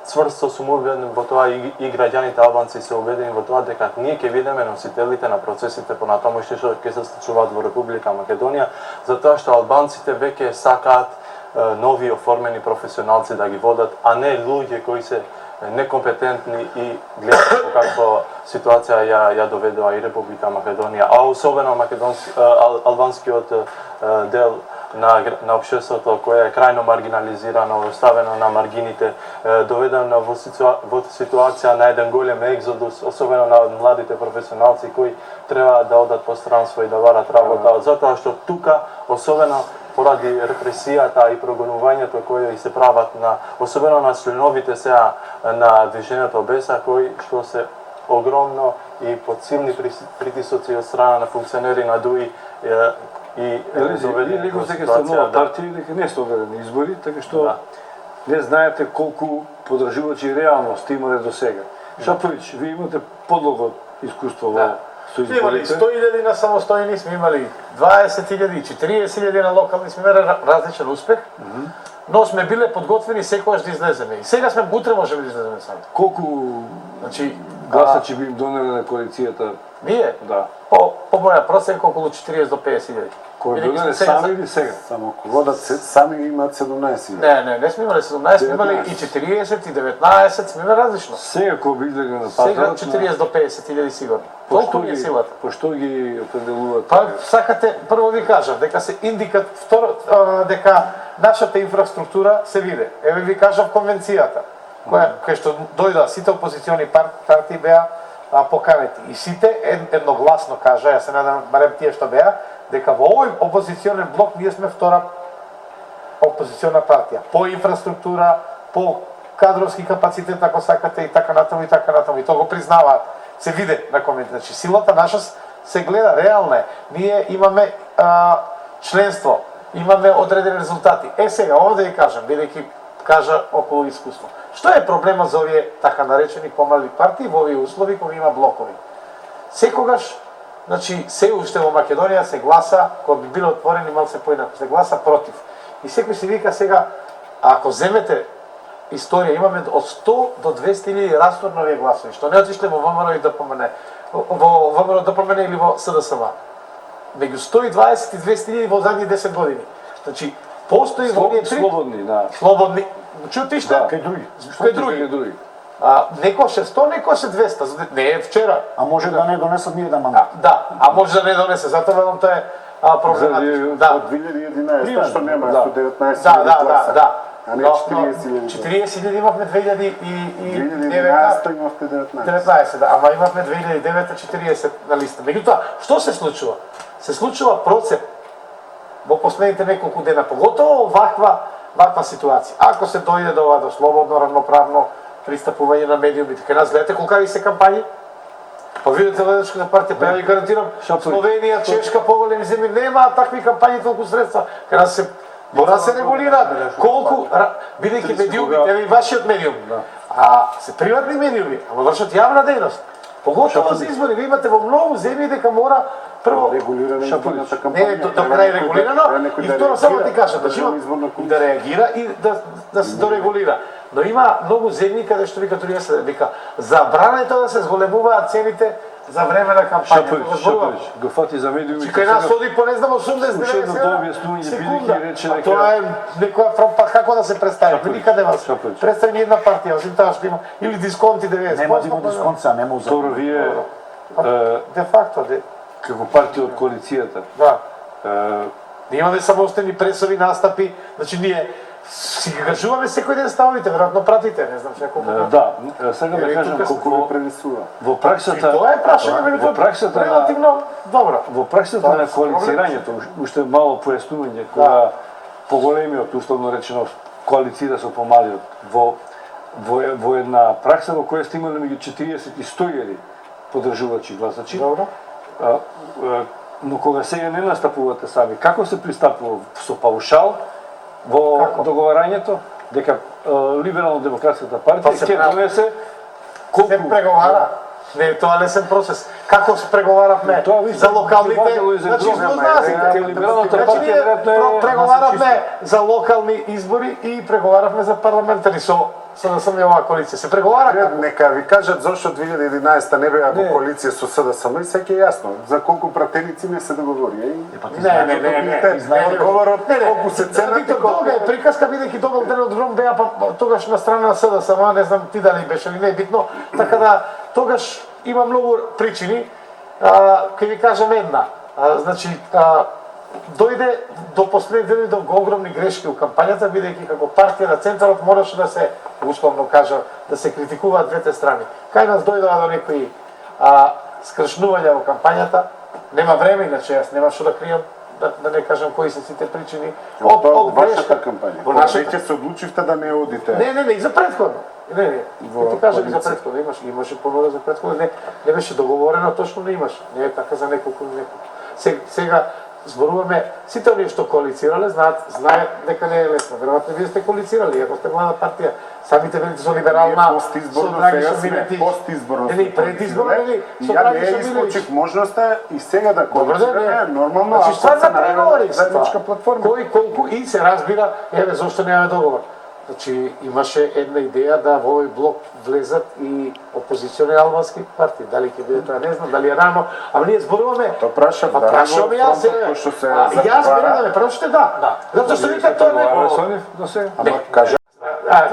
цврсто сум убеден во тоа и граѓаните албанци се убедени во тоа дека ние ќе бидеме носителите на процесите понатамошни што ќе се случуваат во Република Македонија, затоа што албанците веќе сакаат нови оформени професионалци да ги водат, а не луѓе кои се некомпетентни и гледат по каква ситуација ја доведува и Република Македонија, а особено албанскиот дел на општеството кое е крајно маргинализирано, оставено на маргините, доведено во ситуација на еден голем екзодус, особено на младите професионалци кои треба да одат по странство и да барат работа, затоа што тука, особено поради репресијата и прогонувањето кои се прават на, особено на членовите сега на Движењето БЕС-а, кои што се огромно и под силни притисоци од страна на функционери на ДУИ и доведени во ситуација партија дека не сте одредени избори, така што не знаете колку подржувачи реално сте имале до сега. Шаповиќ, вие имате подлого искуство во со Сме имали изборите. 100.000 на самостојни, сме имали 20.000, 40.000 на локални, сме имали различен успех, но сме биле подготвени секогаш да излеземе. И сега сме, утре можеме да излеземе сами. Колку Значи, гласачи би им донеле на коалицијата? ние, Да. по моја проценка, околу 40 до 50.000. Кои донеле сами или сега? Само водат сами имаат 17. Не сме имали 17, сме имали и 40, и 19, сме имали различно. Сега кои би излегли на Сега пазарот? 40 до 50.000 сигурно. Толку ни е силата. Пошто ги определуваат? Па сакате прво ви кажам дека се индикат второ дека нашата инфраструктура се виде. Еве ви кажам конвенцијата која што дојда сите опозициони партии беа поканети и сите едногласно кажа, јас се надам барем тие што беа, дека во овој опозиционен блок ние сме втора опозициона партија по инфраструктура, по кадровски капацитет ако сакате и така натаму и така натаму и тоа го признаваат. Се виде на комент, значи силата наша се гледа, реална е. Ние имаме членство, имаме одредени резултати. Сега, ово да ви кажам, бидејќи кажа околу искуство. Што е проблема за овие така наречени помали партии во овие услови кога има блокови? Секогаш, значи, се уште во Македонија се гласа, кога би било отворени мал се поинако, се гласа против. И секој си вика сега, ако земете историја, имаме од 100 до 200.000 растор на овие гласови, што не отишле во ВМРО и ДПМН, во ВМРО, ДПМН или во СДСМ. Меѓу 120 и 200.000 во задни 10 години. Значи, постои во овие Слободни, да. слободни. Чути што? Кај други. Кај други. Некоше 100, некоше 200. Не е вчера. А може да не донесат ни еден мандат. Да, а може да не донесе. Затоа велам тоа е проблематично. Да. Од 2011 што нема 119 Да. А не 40.000. 40.000 имавме 2009. 2011 имавте 19. 19, да, ама имавме 2009 40 на листа. Меѓутоа, што се случува? Се случува процеп во последните неколку дена, поготово ваква ситуација. Ако се дојде до ова, до слободно, равноправно пристапување на медиумите, кај нас гледате колкави се кампањи? Па видите Ледачката партија, па ја ви гарантирам, Словенија, Чешка, поголеми земји немаат такви кампањи, толку средства. Кај нас се мора да се регулираат. Колку, бидејќи медиумите, еве и вашиот медиум, се приватни медиуми, ама вршат јавна дејност. Поготово за избори, ви имате во многу земји дека мора прво регулирана изборната не кампања. е до крај регулирано и второ само ти кажам да реагира и да се дорегулира. Но има многу земји каде што вика тури се вика забрането да се зголемуваат цените за време на кампања. Шапоvić, го фати за медиумите. Кај нас оди по не знам 80-90 секунда. Тоа е некоја фромпа како да се представи. Никаде вас. Представи ни една партија, освен тоа што има или дисконти 90%. Нема да има дисконца, нема узак. Второ, вие де факто, како партија од коалицијата. Да. Не имаме самостојни пресови настапи, значи ние си ги кажуваме секој ден ставовите, веројатно пратите, не знам како. Да, сега да кажам Колку ви пренесува. во праксата Тоа е прашање, во праксата релативно добро. Во праксата на коалицирањето, уште мало појаснување кога поголемиот, условно речено, коалиција со помалиот во една пракса во која сте имали меѓу 40 и 100.000 поддржувачи гласачи. Добро. Но кога сега не настапувате сами, како се пристапува со паушал во договарањето дека Либерално-демократската партија ќе донесе се преговара. Не е тоа лесен процес. Како се преговаравме за локалните, значи Либералната партија веројатно преговаравме за локални избори и преговаравме за парламентари со да сам оваа коалиција. Се преговара. Нека ви кажат зошто 2011 не беа во коалиција со СДСМ и сега е јасно за колку пратеници не се договори. Не. Одговорот колку се ценат. Долга е приказка, бидејќи добар дел од Ром беа тогаш на страна на СДСМ, не знам ти дали беше или не е битно, така да тогаш има многу причини. Ќе ви кажам една. Значи, дојде до последните дни до огромни грешки у кампањата, бидејќи како партија на центарот мораше да се, условно кажа, да се критикуваат двете страни. Кај нас дојдоа до некои скршнувања во кампањата, нема време, иначе јас нема што да кријам, да не кажам кои се сите причини. Од вашата кампања. Веќе се одлучивте да не одите. Не, и за претходно. Не, ти кажам и за претходно, имаше понуда за претходно, не беше договорено, точно не имаше. Не е така за неколку. Сега зборуваме, сите оние што коалицирале, знаат дека не е лесно. Веројатно вие сте коалицирали, ако сте млада партија, самите велите со либерална, со Драгиша Милетич. Постизборно. Не, предизборно, со Ја не Драгиша Милетич. исклучив можноста и сега да коалицираме нормално, значи ствар да преговори заедничка платформа. Кој колку и се разбира, еве зошто немаме договор. Значи имаше една идеја да во овој блок влезат и опозициони албански партии. Дали ќе биде тоа, не знам, дали е рано, ама ние зборуваме. Тоа прашав, да, прашувам јас, јас берам да ме прашате, да. Затоа што вика тоа не. Ама кажа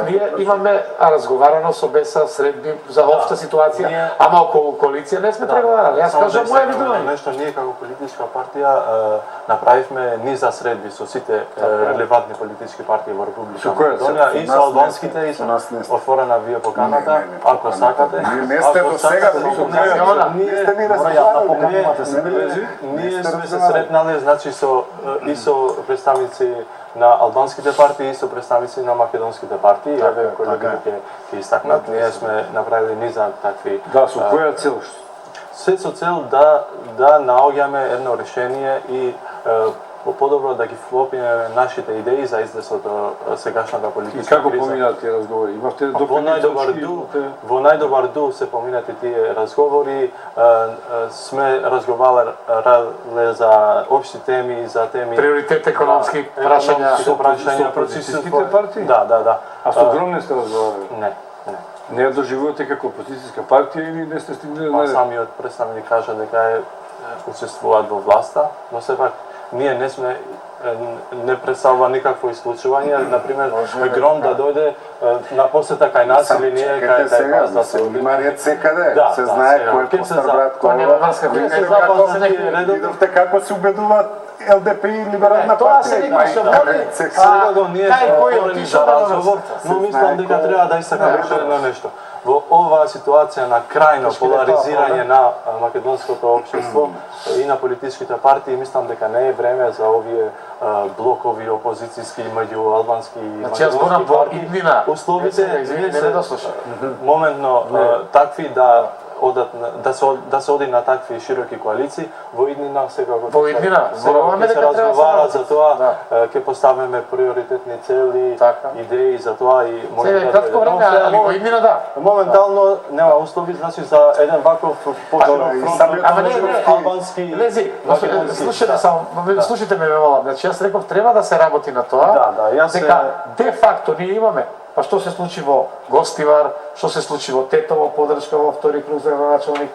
Ние имаме разговарано со Беса средби за овта ситуација, ама околу коалиција не сме преговарали. Јас кажам моја видување. Нешто ние како политичка партија направивме низа средби со сите релевантни политички партии во Република Македонија и со албанските и со отворена вие поканата, ако сакате. Не сте до сега ние сте ни разговарали. Ние сме се сретнале значи и со представници на албанските партии и со представници на македонските партии, еве колегите ќе истакнат, ние сме направили низа такви. Да, со која цел? се со цел да наоѓаме едно решение и подобро да ги вклопиме нашите идеи за излез од сегашната И политичка како криза. поминат тие разговори? Имавте Во најдобар дух се поминати тие разговори, сме разговарале за општи теми, за теми Приоритет економски прашања. прашања, опозицијските партии? Да. А со Гром не сте разговарали? Не. Не ја доживувате како опозицијска партија или не сте стигнали Па на самиот представник кажа дека учествуваат во власта, но сепак ние не представува никакво исклучување, например Гром да дојде на посета кај нас или ние кај вас. Има ред секаде, Да, се да, знае сега. кој е Ке се постар брат, Тоа кој нема е... врска, Ние се како запазени некои редови. Видовте како се убедуваат ЛДП и Либерална Тоа се партија. некој што воли, Сега го ние кај сме кој отворени отишол за на разговор, се но мислам знае дека кој- треба да истакнеме уште едно нешто. Во оваа ситуација на крајно поларизирање на македонското општество и на политичките партии, мислам дека не е време за овие блокови опозицијски меѓу албански и Значи јас зборам македонски во партии. иднина. Условите Извини, не не ме се дослуша. моментно такви да да се оди на такви широки коалиции, во иднина секако Во иднина, зборуваме ќе се дека треба да се разговара работи. за тоа, Да. ќе поставиме приоритетни цели, Така. идеи за тоа и може Сега е кратко време, али во иднина да. моментално нема услови, значи за еден ваков Добро, и самиот фронт, Ама не, албански, Лези, македонски, слушате да. само, слушате ме молам. Значи јас реков треба да се работи на тоа. Да, јас дека де факто ние имаме. Па што се случи во Гостивар, што се случи во Тетово, подршка во втори круг за градоначалник,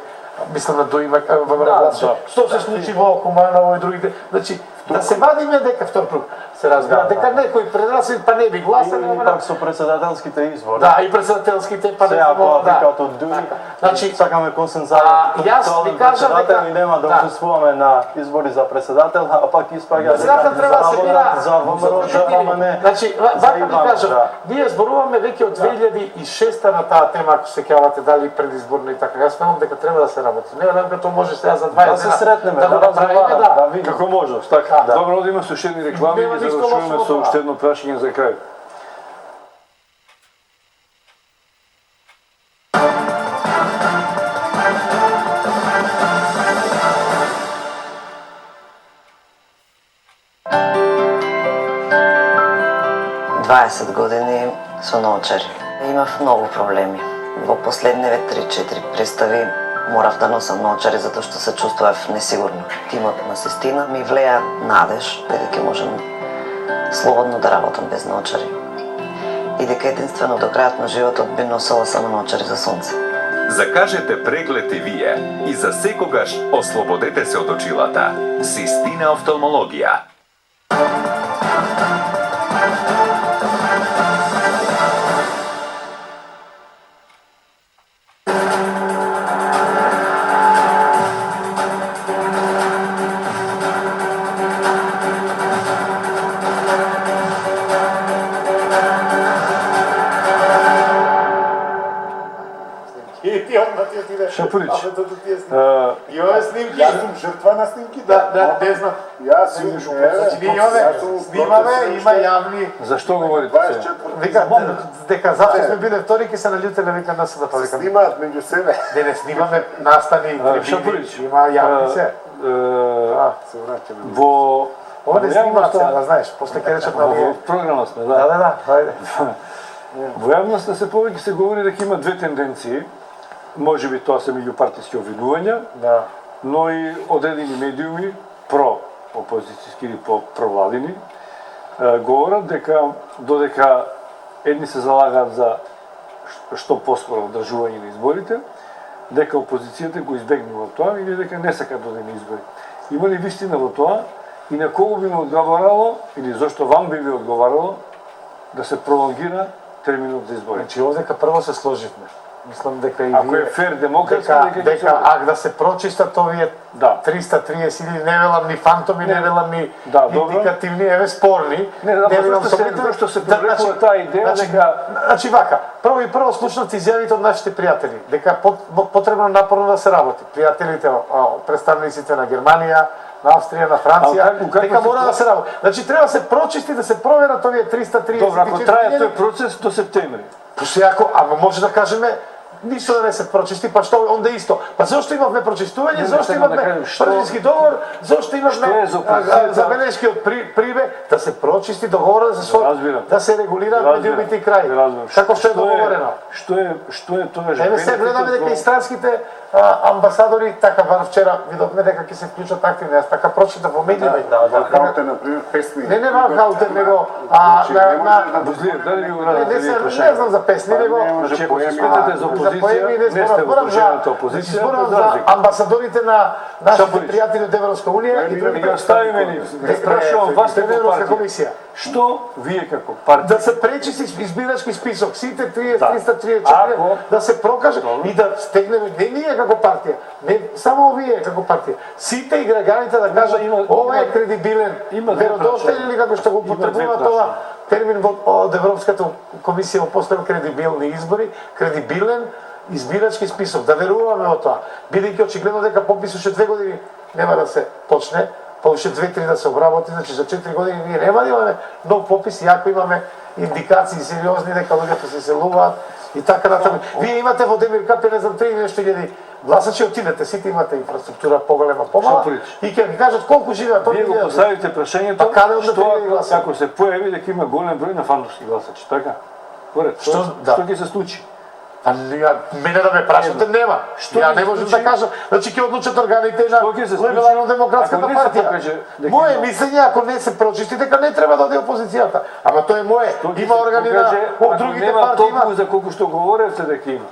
мислам на Дуима во Враглаче. Што се случи во Куманово и другите. Значи да се вадиме дека втор круг се разбира, дека некој пред нас па не би гласал, и пак со председателските избори. да, и председателските па не Сега знamo, тоа викаат од Дуи, Значи, сакаме консензус јас ви кажам дека нема да да. учествуваме на избори за председател, а пак испаѓа Председател треба да се бира за ВМРО, ама не. Значи, вака ви кажам, ние зборуваме веќе од 2006 на таа тема, ако се сеќавате дали предизборна и така. Јас сметам дека треба да се работи. Не верам дека тоа може сега за 20 Да се сретнеме, да го да направиме, разговараме, да видиме. Како можност, така. Да. Добро, да има со уште едни реклами Нема и нищо завршуваме лошо со во уште едно прашање за крај. Дваесет години со научари. Имав многу проблеми. Во последниве 3-4 представи морав да носам научари затоа што се чувствував несигурно. Тимот на Систина ми влеја надеж дека ќе можам слободно да работам без научари. И дека единствено до крајот на животот би носела само научари за сонце. Закажете преглед и вие и за секогаш ослободете се од очилата. Систина офталмологија. И одма ти отиде. Шапурич. И ове снимки. Јас сум жртва на снимките. Да, не знам. Јас сум Значи, ние ове снимаме, има јавни. Зашто говорите се? 24 Вика, дека затоа сме биле втори, ке се налютеле, вика нас да повикам. снимаат меѓу себе. Не снимаме настани, трибини, Шапурич, има јавни се. Се враќаме. Во Ова не снимаат се, јавноста- да знаеш, после ке речат на во ние. програма сме, Да, да. да, ајде. Во јавноста се повеќе се говори дека има две тенденции. Може би тоа се меѓупартиски обвинувања, Да. но и одредени медиуми, про-опозицијски или провладини, говорат дека додека едни се залагаат за што поскоро одржување на изборите, дека опозицијата го избегнува тоа или дека не сака да оди на избори. Има ли вистина во тоа и на кого би ме одговарало или зошто вам би ви одговарало да се пролонгира терминот за избори? Значи, овдека прво се сложивме. Мислам дека и Ако е вие... фер демократски, Дека да се прочистат овие Да. 330 или не велам ни фантоми, не велам ни Да, добро. индикативни, еве спорни. Не, да, велам зашто се превлекува таа идеја дека Значи вака, прво слушнат изјавите од нашите пријатели, дека потребно напорно да се работи. Пријателите, представниците на Германија, на Австрија, на Франција, дека мора да се работи. Значи треба да се прочисти, да се проверат овие 330. добро, ако трае тој процес до септември. Пошто ако, ама може да кажеме, ништо да не се прочисти, па што онда исто. Па зошто имавме прочистување, Не, зошто сакам да имавме кажам, што- Пржински договор, зошто имавме Што е за опозицијата? забелешки од Прибе, да се прочисти договорот, Разбирам. да се регулираат медиумите и крај. Разбирам. Како што е договорено. Што е тоа Еве се гледаме дека и странските амбасадори, така бар вчера видовме дека ќе се вклучат активно. Јас така прочитав во медиите. Хаутер, например, песни. Не Ван Хаутер, него Бузлиев, дали ви го не, радите вие прашање? не знам за песни, него Значи, ако се спитате за опозиција, не сте во служената опозиција, зборам без за разлика. амбасадорите на нашите Шапорич. пријатели од Европска унија и Да други ги оставиме ни, да прашувам вас како Европска партија. комисија. Што вие како партија? Да се пречисти избирачки список, сите 30, Да. 334, Ако- да се прокаже и да стегнеме, не ние како партија, не само вие како партија, сите и граѓаните да кажат има- ова е кредибилен, има две веродостоен прашања. или како што го Има две употребува прашања. тоа термин од Европската комисија во постав кредибилни избори, кредибилен избирачки список, да веруваме во тоа, бидејќи очигледно дека попис уште 2 години нема да се почне, па уште 2-3 да се обработи, значи за 4 години ние нема да имаме нов попис, иако имаме индикации сериозни дека луѓето се селуваат и така натаму. Вие имате во Демир Капи, не знам, 3 нешто илјади гласачи, отидете, сите имате инфраструктура поголема, помала, Шапорич. и ќе ви кажат колку живеат Вие го поставите прашањето, Па каде onda што треба да гласаме? ако се појави дека има голем број на фантомски гласачи, така? Поред, Што- што да. ќе се случи? А мене да ме прашате нема. Што Ја ќе не се можам случи? да кажам. Значи ќе одлучат органите на Што ќе се случи? Либерално-демократската Ако не се партија. покаже дека Мое има- мислење, ако не се прочисти, дека не треба да оди опозицијата. Ама тоа е мое. Што ќе Има се органи покаже, на ако другите нема партии толку има. за колку што говоревте дека има.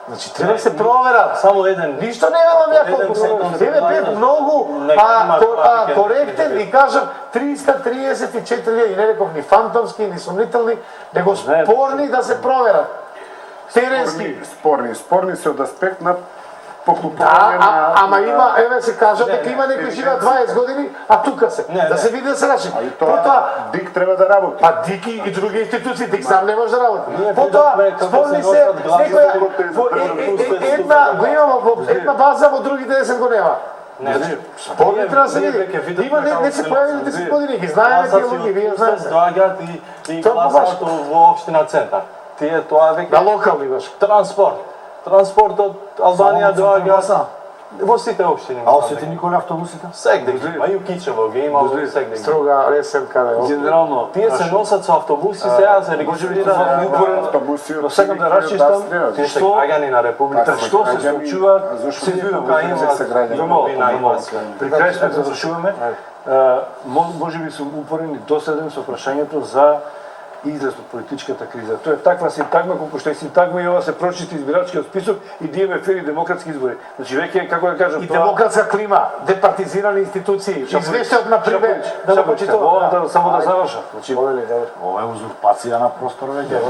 Значи треба да се проверат. Само еден. Ништо не велам ја Еден колку. секунд за Еве бев добавено. многу Нека има практика. коректен и кажам 334 и не реков ни фантомски, ни сомнителни, него Знаете, спорни да се проверат. Теренски. Спорни се од аспект на Да, покупување на... ама има, еве се кажа Не, дека не, има некои живеат 20 години, а тука се. Не, Да не. се види да се раши. И тоа ДИК треба да работи. па Дики и други институции, Дик сам не може да работи. Ние Потоа, видовме како спомни се се, носат гласови, некоја, колку е една, го имamo во една база, во другите 10 го нема. Не, Спорни треба да се ние види. веќе видовме Има, не како се се појавили носат. 10 години, ги знаеме тие луѓе, вие знаете. Доаѓаат и Тоа гласаат во општина центар. Тие тоа На веќе локални баш. транспорт. Транспорт од Албанија доаѓаат во сите општини. А осети никој автобусите? Сегде ги има, и у Кичево ги има, Бузлив. сегде ги има. Струга, Ресен, каде? Генерално, Тие се носат со автобуси, сега се може би регистрираат тоа и упорено, автобуси но сакам да расчистам Тие се што граѓани на Република пред што се Граѓани, случуваат, а зашто се не извинувам, тука има се граѓани? новина, има При крај сме завршуваме. Може би сум упорен и доследен со прашањето за излез од политичката криза. Тоа е таква синтагма колку што е синтагма и ова се прочисти избирачкиот список и да имаме фери демократски избори. Значи веќе како да кажам И тоа демократска клима, департизирани институции, извештајот на пример да го Шапорич, почитува. само да завршам. Значи Ова е узурпација на простор веќе.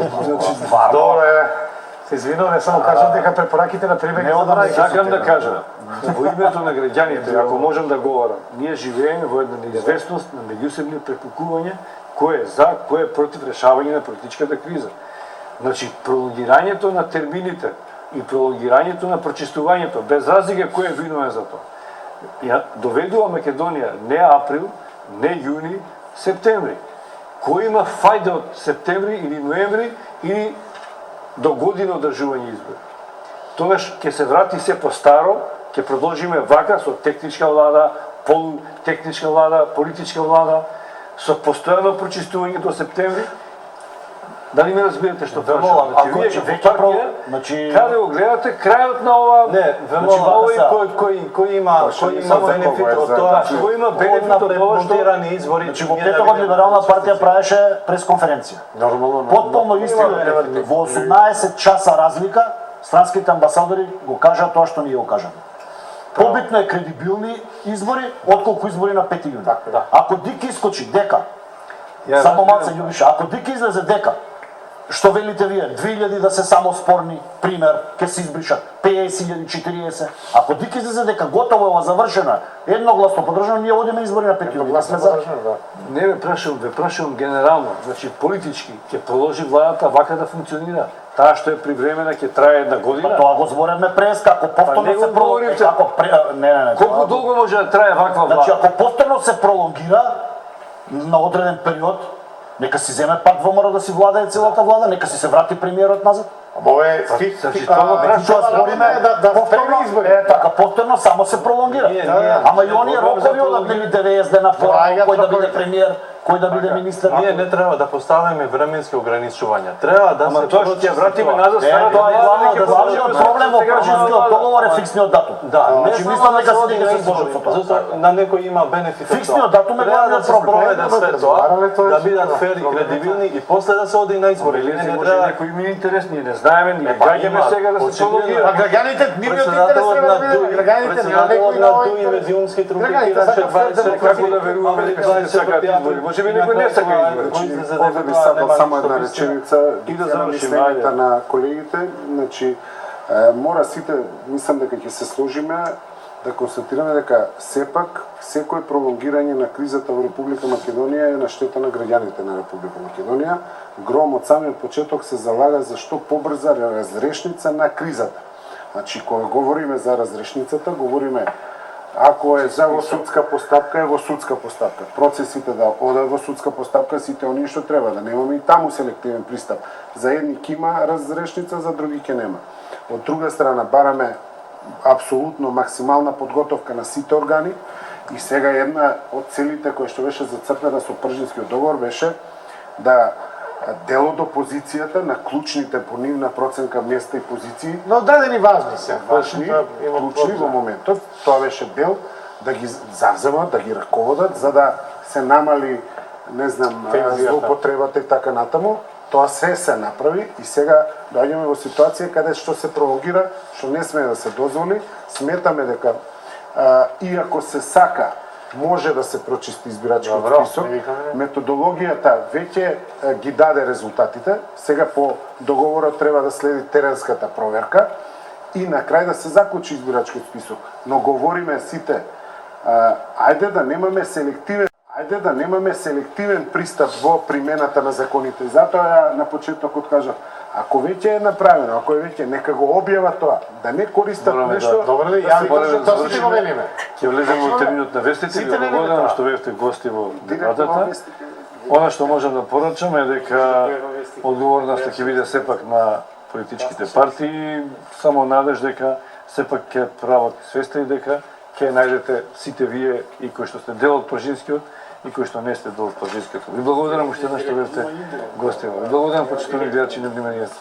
Добро е. Се извинувам, не само кажам дека препораките на пример ги заборавајќи. Сакам да кажам, во името на граѓаните, ако можам да говорам, ние живееме во една неизвестност на меѓусебни препукување, кој е за, кој е против решавање на политичката криза. Значи, пролонгирањето на термините и пролонгирањето на прочистувањето, без разлика кој е виновен за тоа, ја доведува Македонија не април, не јуни, септември. Кој има фајда од септември или ноември или до година одржување избори? Тогаш ќе се врати се по старо, ќе продолжиме вака со техничка влада, полутехничка влада, политичка влада, со постојано прочистување до септември. Дали ме разбирате што прашам? молам, Значи, ако вие ќе како веќе партија, значи- каде го гледате крајот на ова? Не, ве Значи, молам, ова е кој има само бенефит кога е од за- тоа? Да, кој има бенефит од тоа што монтирани избори? Значи во ние да петокот видиме Либерална што се партија правеше пресконференција. Нормално. Потполно истина, во 18 часа разлика, странските амбасадори го кажа тоа што ние го кажаме. Побитно е кредибилни избори, отколку избори на 5 јуни. да. Ако Дик искочи дека, Ја само разбирам. малце Љубиша, ако Дик излезе дека, што велите вие, 2000 да се само спорни, пример, ќе се избришат 50.000, 40. Ако Дик излезе дека готово е ова завршено, едногласно поддржано, ние одиме избори на 5 јуни. Да сме за. Не ве прашувам генерално, значи политички ќе продолжи владата вака да функционира. Таа што е привремена ќе трае една година. Тоа го зборевме през како Па повторно не го се говорите. како не. Колку тоа- долго може да трае ваква Значи влада? ако повторно се пролонгира на одреден период, нека си земе пак ВМРО да си владее целата влада, нека си се врати премиерот назад. Ова е Значи, тоа Тоа збориме повторно, така повторно само се пролонгира. Ама и оние рокови од нели 90 дена порано, кој да биде премиер, кој да биде министер. Ние не треба да поставиме временски ограничувања. Треба да се тоа ќе вратиме назад Тоа е главниот проблем во Пружинскиот договор е фиксниот датум. Да, Значи мислам дека се дека се изложат со тоа. Зашто на некој има бенефит од тоа. Фиксниот датум е Треба да главниот се проблем. спроведе све тоа, да бидат фер и кредибилни и после да се оди на избори. Или Не може треба некој има интерес, ние не знаеме, ние па гаѓаме има, сега да се очигледно. пролонгира. А граѓаните нивниот интерес треба да биде граѓаните на некој на нови дуи медиумски трупи Граѓаните кираше сакаат 20 Како да веруваме дека сите сакаат избори? Може би некој не сака избори. Овде би сакал само една реченица И да на завршиме, мислењата ајде. на колегите. Значи, мора сите, мислам дека ќе се сложиме да констатираме дека сепак секој пролонгирање на кризата во Република Македонија е на штета на граѓаните на Република Македонија. Гром од самиот почеток се залага за што побрза разрешница на кризата. Значи, кога говориме за разрешницата, говориме ако е за во судска постапка, е во судска постапка. Процесите да одат во судска постапка, сите оние што треба, да немаме и таму селективен пристап. За едни ќе има разрешница, за други ќе нема. Од друга страна, бараме апсолутно максимална подготовка на сите органи и сега една од целите која што беше зацртана со Пржинскиот договор беше да дел од опозицијата на клучните по нивна проценка места и позиции Но дадени важни се. важни, клучни во моментот, тоа беше дел да ги завземат, да ги раководат, за да се намали, не знам, злоупотребата и така натаму. Тоа се направи и сега доаѓаме во ситуација каде што се пролонгира, што не смее да се дозволи. Сметаме дека иако се сака, може да се прочисти избирачкиот список. Методологијата веќе ги даде резултатите. Сега по договорот треба да следи теренската проверка и на крај да се заклучи избирачкиот список. Но говориме сите, ајде да немаме селективен пристап во примената на законите. Затоа на почетокот кажав, ако веќе е направено, ако е веќе, нека го објава тоа, да не користат нешто. Добре, ја тоа сите го велиме. Ќе влеземе во терминот на вестите и благодарам што бевте гости во дебатата. Она што можам да порачам е дека одговорноста ќе биде сепак на политичките партии, само надеж дека сепак ќе прават свеста и дека ќе најдете сите вие и кои што сте дел од Пржинскиот и кои што не сте дел од Пржинскиот. Ви благодарам уште еднаш што бевте гости. Ви благодарам почитувани гледачи на вниманието.